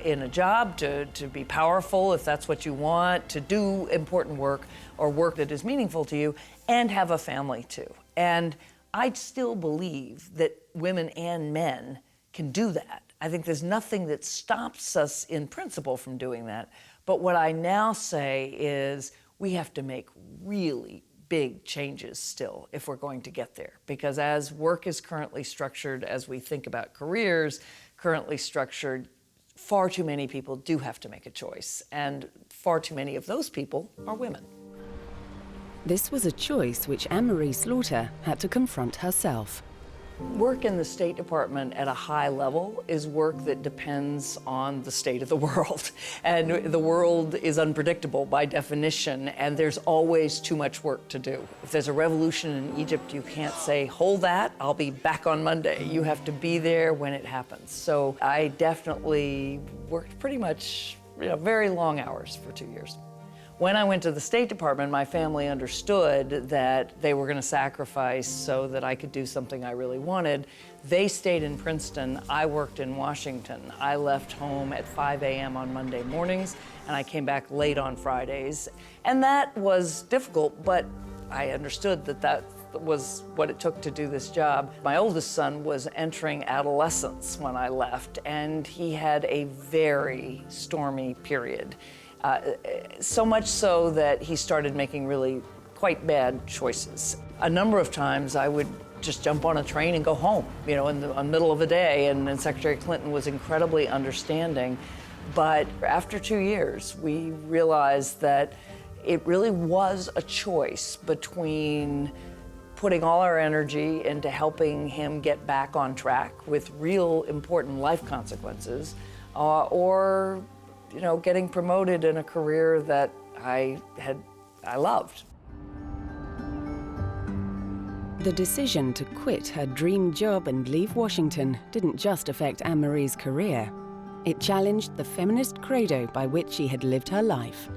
in a job, to be powerful if that's what you want, to do important work or work that is meaningful to you, and have a family too. And I still believe that women and men can do that. I think there's nothing that stops us in principle from doing that. But what I now say is we have to make really big changes still if we're going to get there. Because as work is currently structured, as we think about careers currently structured, far too many people do have to make a choice. And far too many of those people are women. This was a choice which Anne-Marie Slaughter had to confront herself. Work in the State Department at a high level is work that depends on the state of the world. And the world is unpredictable by definition, and there's always too much work to do. If there's a revolution in Egypt, you can't say, hold that, I'll be back on Monday. You have to be there when it happens. So I definitely worked pretty much very long hours for 2 years. When I went to the State Department, my family understood that they were going to sacrifice so that I could do something I really wanted. They stayed in Princeton. I worked in Washington. I left home at 5 a.m. on Monday mornings, and I came back late on Fridays. And that was difficult, but I understood that that was what it took to do this job. My oldest son was entering adolescence when I left, and he had a very stormy period. So much so that he started making really quite bad choices. A number of times I would just jump on a train and go home, in the middle of the day, and Secretary Clinton was incredibly understanding. But after 2 years, we realized that it really was a choice between putting all our energy into helping him get back on track with real important life consequences, or getting promoted in a career that I loved. The decision to quit her dream job and leave Washington didn't just affect Anne-Marie's career. It challenged the feminist credo by which she had lived her life.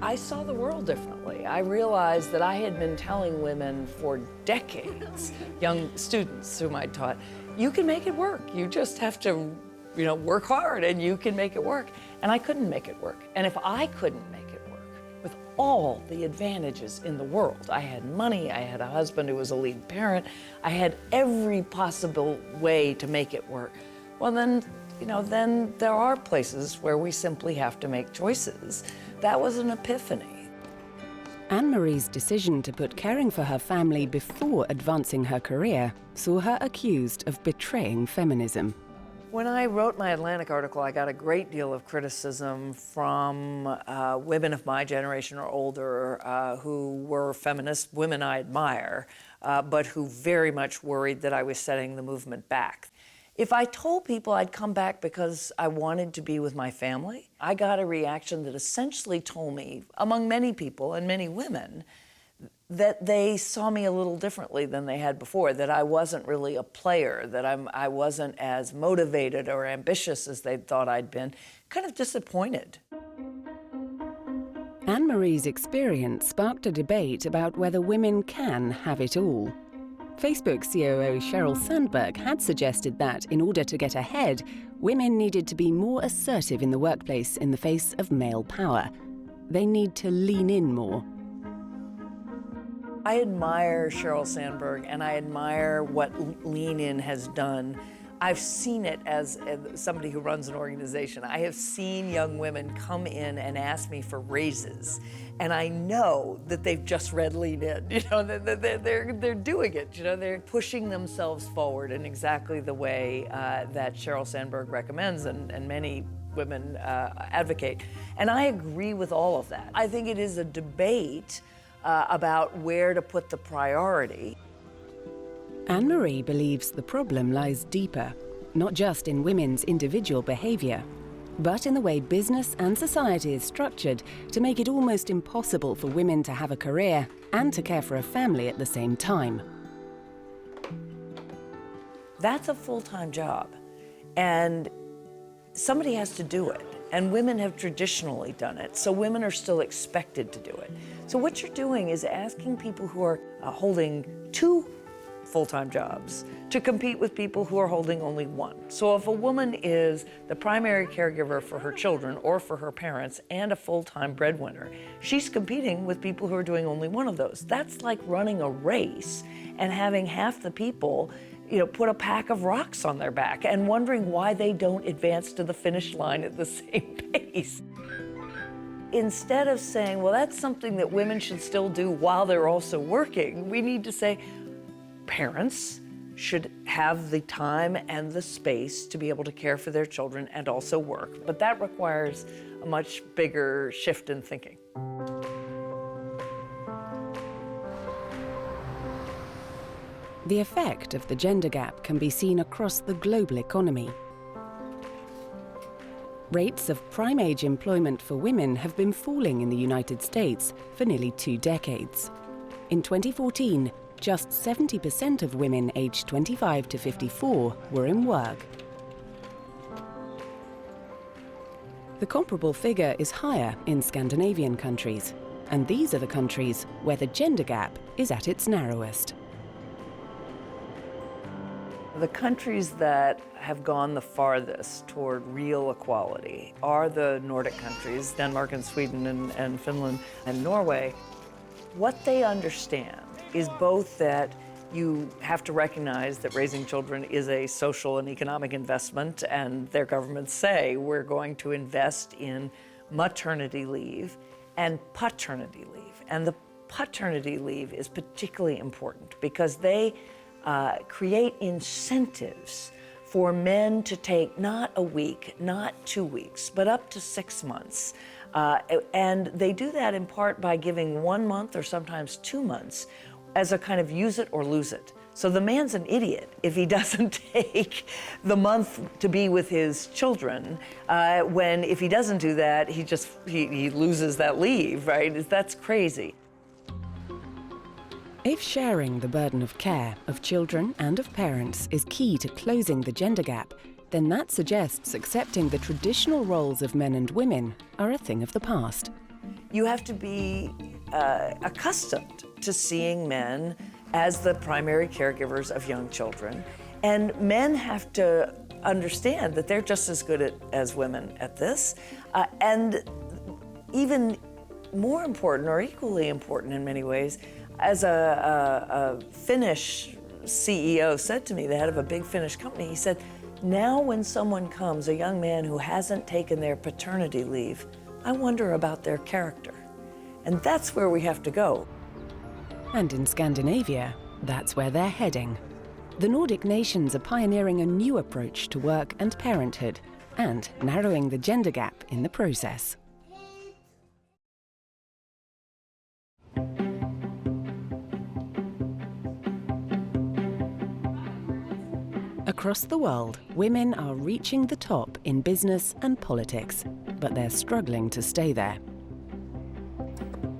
I saw the world differently. I realized that I had been telling women for decades, young students whom I taught, you can make it work. You just have to, work hard and you can make it work. And I couldn't make it work. And if I couldn't make it work, with all the advantages in the world, I had money, I had a husband who was a lead parent, I had every possible way to make it work. Well, then there are places where we simply have to make choices. That was an epiphany. Anne-Marie's decision to put caring for her family before advancing her career saw her accused of betraying feminism. When I wrote my Atlantic article, I got a great deal of criticism from women of my generation or older who were feminist women I admire, but who very much worried that I was setting the movement back. If I told people I'd come back because I wanted to be with my family, I got a reaction that essentially told me, among many people and many women, that they saw me a little differently than they had before, that I wasn't really a player, that I wasn't as motivated or ambitious as they thought I'd been, kind of disappointed. Anne-Marie's experience sparked a debate about whether women can have it all. Facebook COO Sheryl Sandberg had suggested that, in order to get ahead, women needed to be more assertive in the workplace in the face of male power. They need to lean in more. I admire Sheryl Sandberg, and I admire what Lean In has done. I've seen it as somebody who runs an organization. I have seen young women come in and ask me for raises, and I know that they've just read Lean In. They're doing it. They're pushing themselves forward in exactly the way that Sheryl Sandberg recommends, and many women advocate. And I agree with all of that. I think it is a debate about where to put the priority. Anne-Marie believes the problem lies deeper, not just in women's individual behavior, but in the way business and society is structured to make it almost impossible for women to have a career and to care for a family at the same time. That's a full-time job, and somebody has to do it. And women have traditionally done it, so women are still expected to do it. So what you're doing is asking people who are holding 2 full-time jobs to compete with people who are holding only 1. So if a woman is the primary caregiver for her children or for her parents and a full-time breadwinner, she's competing with people who are doing only 1 of those. That's like running a race and having half the people put a pack of rocks on their back and wondering why they don't advance to the finish line at the same pace. Instead of saying, well, that's something that women should still do while they're also working, we need to say parents should have the time and the space to be able to care for their children and also work. But that requires a much bigger shift in thinking. The effect of the gender gap can be seen across the global economy. Rates of prime-age employment for women have been falling in the United States for nearly 2 decades. In 2014, just 70% of women aged 25 to 54 were in work. The comparable figure is higher in Scandinavian countries, and these are the countries where the gender gap is at its narrowest. The countries that have gone the farthest toward real equality are the Nordic countries, Denmark and Sweden and Finland and Norway. What they understand is both that you have to recognize that raising children is a social and economic investment, and their governments say we're going to invest in maternity leave and paternity leave. And the paternity leave is particularly important because they create incentives for men to take not a week, not 2 weeks, but up to 6 months. And they do that in part by giving 1 month or sometimes 2 months as a kind of use it or lose it. So the man's an idiot if he doesn't take the month to be with his children, when if he doesn't do that, he loses that leave, right? That's crazy. If sharing the burden of care of children and of parents is key to closing the gender gap, then that suggests accepting the traditional roles of men and women are a thing of the past. You have to be accustomed to seeing men as the primary caregivers of young children. And men have to understand that they're just as good as women at this. And even more important, or equally important in many ways, as a Finnish CEO said to me, the head of a big Finnish company, he said, now when someone comes, a young man who hasn't taken their paternity leave, I wonder about their character. And that's where we have to go. And in Scandinavia, that's where they're heading. The Nordic nations are pioneering a new approach to work and parenthood, and narrowing the gender gap in the process. Across the world, women are reaching the top in business and politics, but they're struggling to stay there.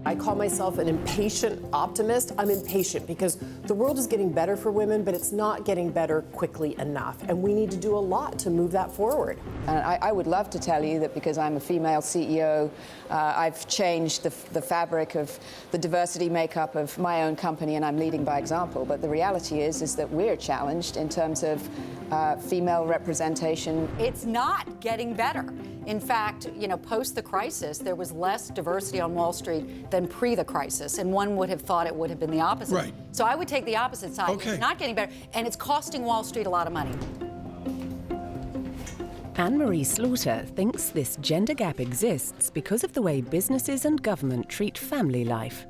I call myself an impatient optimist. I'm impatient because the world is getting better for women, but it's not getting better quickly enough. And we need to do a lot to move that forward. And I would love to tell you that because I'm a female CEO, I've changed the fabric of the diversity makeup of my own company and I'm leading by example. But the reality is that we're challenged in terms of female representation. It's not getting better. In fact, post the crisis, there was less diversity on Wall Street than pre the crisis, and one would have thought it would have been the opposite. Right. So I would take the opposite side. Okay. It's not getting better, and it's costing Wall Street a lot of money. Anne-Marie Slaughter thinks this gender gap exists because of the way businesses and government treat family life.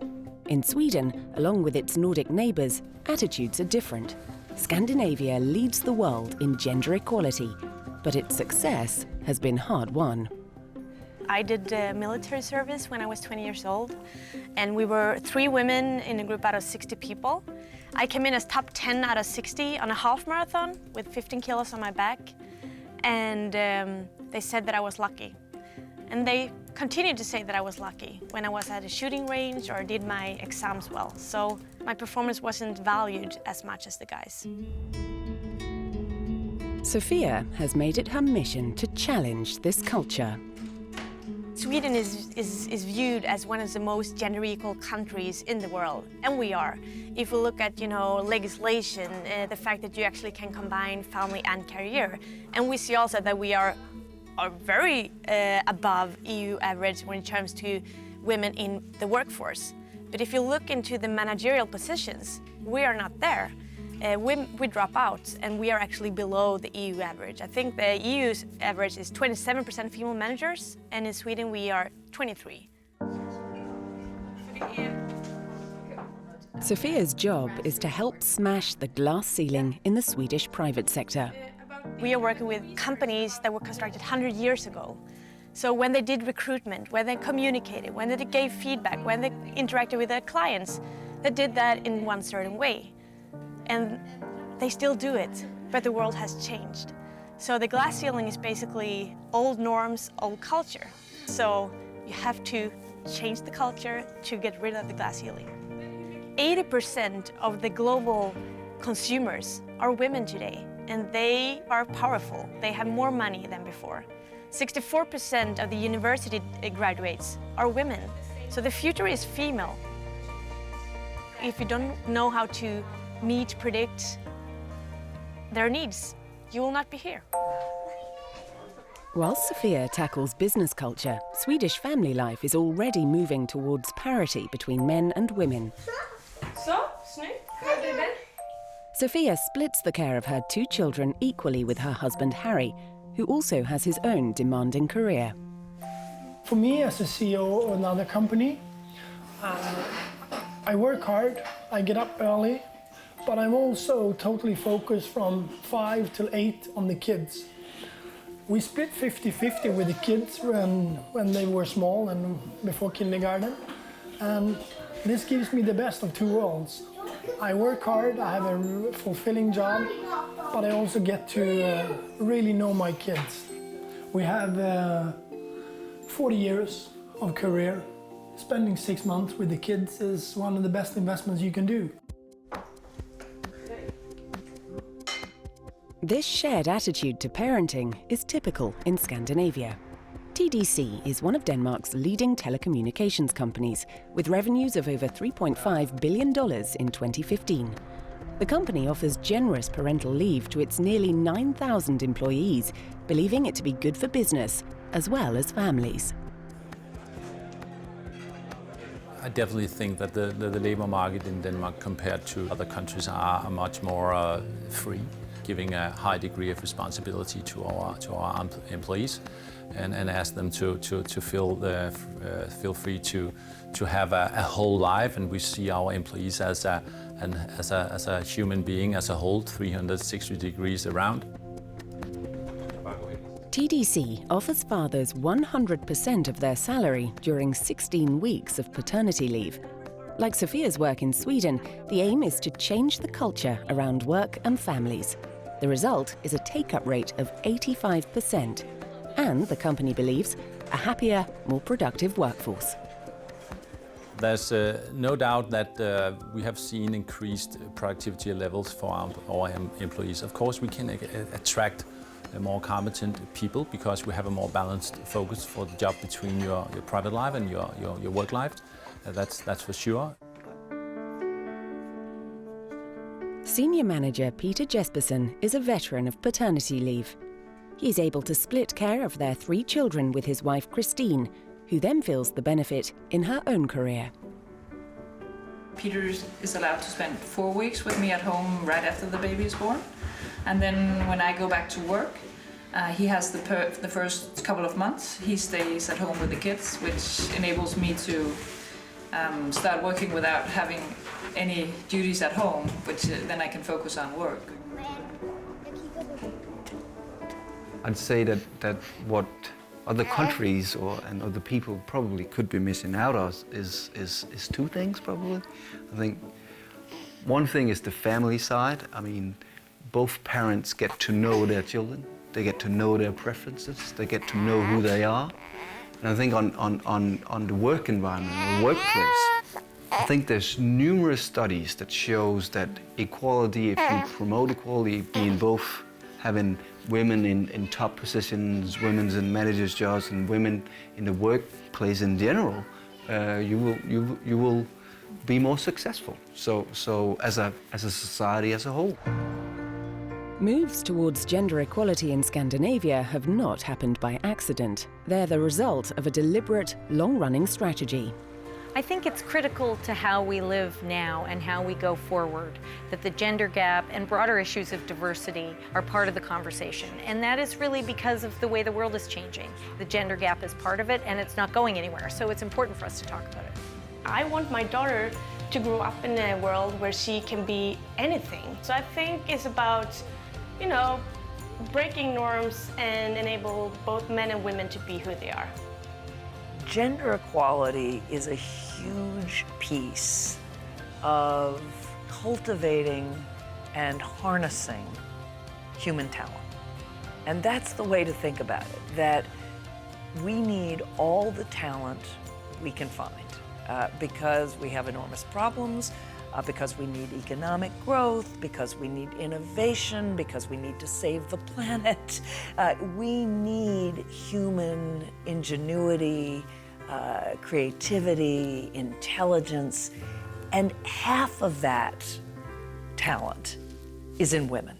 In Sweden, along with its Nordic neighbours, attitudes are different. Scandinavia leads the world in gender equality, but its success has been hard-won. I did military service when I was 20 years old, and we were 3 women in a group out of 60 people. I came in as top 10 out of 60 on a half marathon with 15 kilos on my back, and they said that I was lucky. And they continued to say that I was lucky when I was at a shooting range or did my exams well. So my performance wasn't valued as much as the guys. Sophia has made it her mission to challenge this culture. Sweden is viewed as one of the most gender equal countries in the world, and we are. If we look at, legislation, the fact that you actually can combine family and career, and we see also that we are very above EU average when it comes to women in the workforce. But if you look into the managerial positions, we are not there. We drop out, and we are actually below the EU average. I think the EU's average is 27% female managers, and in Sweden we are 23%. Sophia's job is to help smash the glass ceiling in the Swedish private sector. We are working with companies that were constructed 100 years ago. So when they did recruitment, when they communicated, when they gave feedback, when they interacted with their clients, they did that in one certain way. And they still do it, but the world has changed. So the glass ceiling is basically old norms, old culture. So you have to change the culture to get rid of the glass ceiling. 80% of the global consumers are women today, and they are powerful. They have more money than before. 64% of the university graduates are women. So the future is female. If you don't know how to predict their needs, you will not be here. While Sophia tackles business culture, Swedish family life is already moving towards parity between men and women. Sophia splits the care of her 2 children equally with her husband Harry, who also has his own demanding career. For me, as a CEO of another company, I work hard, I get up early, but I'm also totally focused from 5 till 8 on the kids. We split 50-50 with the kids when they were small and before kindergarten. And this gives me the best of 2 worlds. I work hard, I have a fulfilling job, but I also get to really know my kids. We have 40 years of career. Spending 6 months with the kids is one of the best investments you can do. This shared attitude to parenting is typical in Scandinavia. TDC is one of Denmark's leading telecommunications companies, with revenues of over $3.5 billion in 2015. The company offers generous parental leave to its nearly 9,000 employees, believing it to be good for business as well as families. I definitely think that the labor market in Denmark compared to other countries are much more free, giving a high degree of responsibility to our employees and ask them to feel free to have a whole life. And we see our employees as a human being as a whole, 360 degrees around. TDC offers fathers 100% of their salary during 16 weeks of paternity leave. Like Sophia's work in Sweden, the aim is to change the culture around work and families. The result is a take-up rate of 85%, and the company believes a happier, more productive workforce. There's no doubt that we have seen increased productivity levels for our employees. Of course, we can attract more competent people because we have a more balanced focus for the job between your private life and your work life. That's for sure. Senior manager Peter Jespersen is a veteran of paternity leave. He's able to split care of their 3 children with his wife Christine, who then feels the benefit in her own career. Peter is allowed to spend 4 weeks with me at home right after the baby is born. And then when I go back to work, he has the first couple of months. He stays at home with the kids, which enables me to start working without having any duties at home, which then I can focus on work. I'd say that what other countries and other people probably could be missing out on is 2 things probably. I think one thing is the family side. I mean, both parents get to know their children, they get to know their preferences, they get to know who they are. And I think on the work environment, the workplace, I think there's numerous studies that shows that equality, if you promote equality, being both having women in top positions, women in managers' jobs, and women in the workplace in general, you will be more successful. So as a society as a whole. Moves towards gender equality in Scandinavia have not happened by accident. They're the result of a deliberate, long-running strategy. I think it's critical to how we live now and how we go forward, that the gender gap and broader issues of diversity are part of the conversation. And that is really because of the way the world is changing. The gender gap is part of it, and it's not going anywhere. So it's important for us to talk about it. I want my daughter to grow up in a world where she can be anything. So I think it's about, breaking norms and enable both men and women to be who they are. Gender equality is a huge piece of cultivating and harnessing human talent. And that's the way to think about it, that we need all the talent we can find because we have enormous problems, because we need economic growth, because we need innovation, because we need to save the planet. We need human ingenuity, creativity, intelligence, and half of that talent is in women.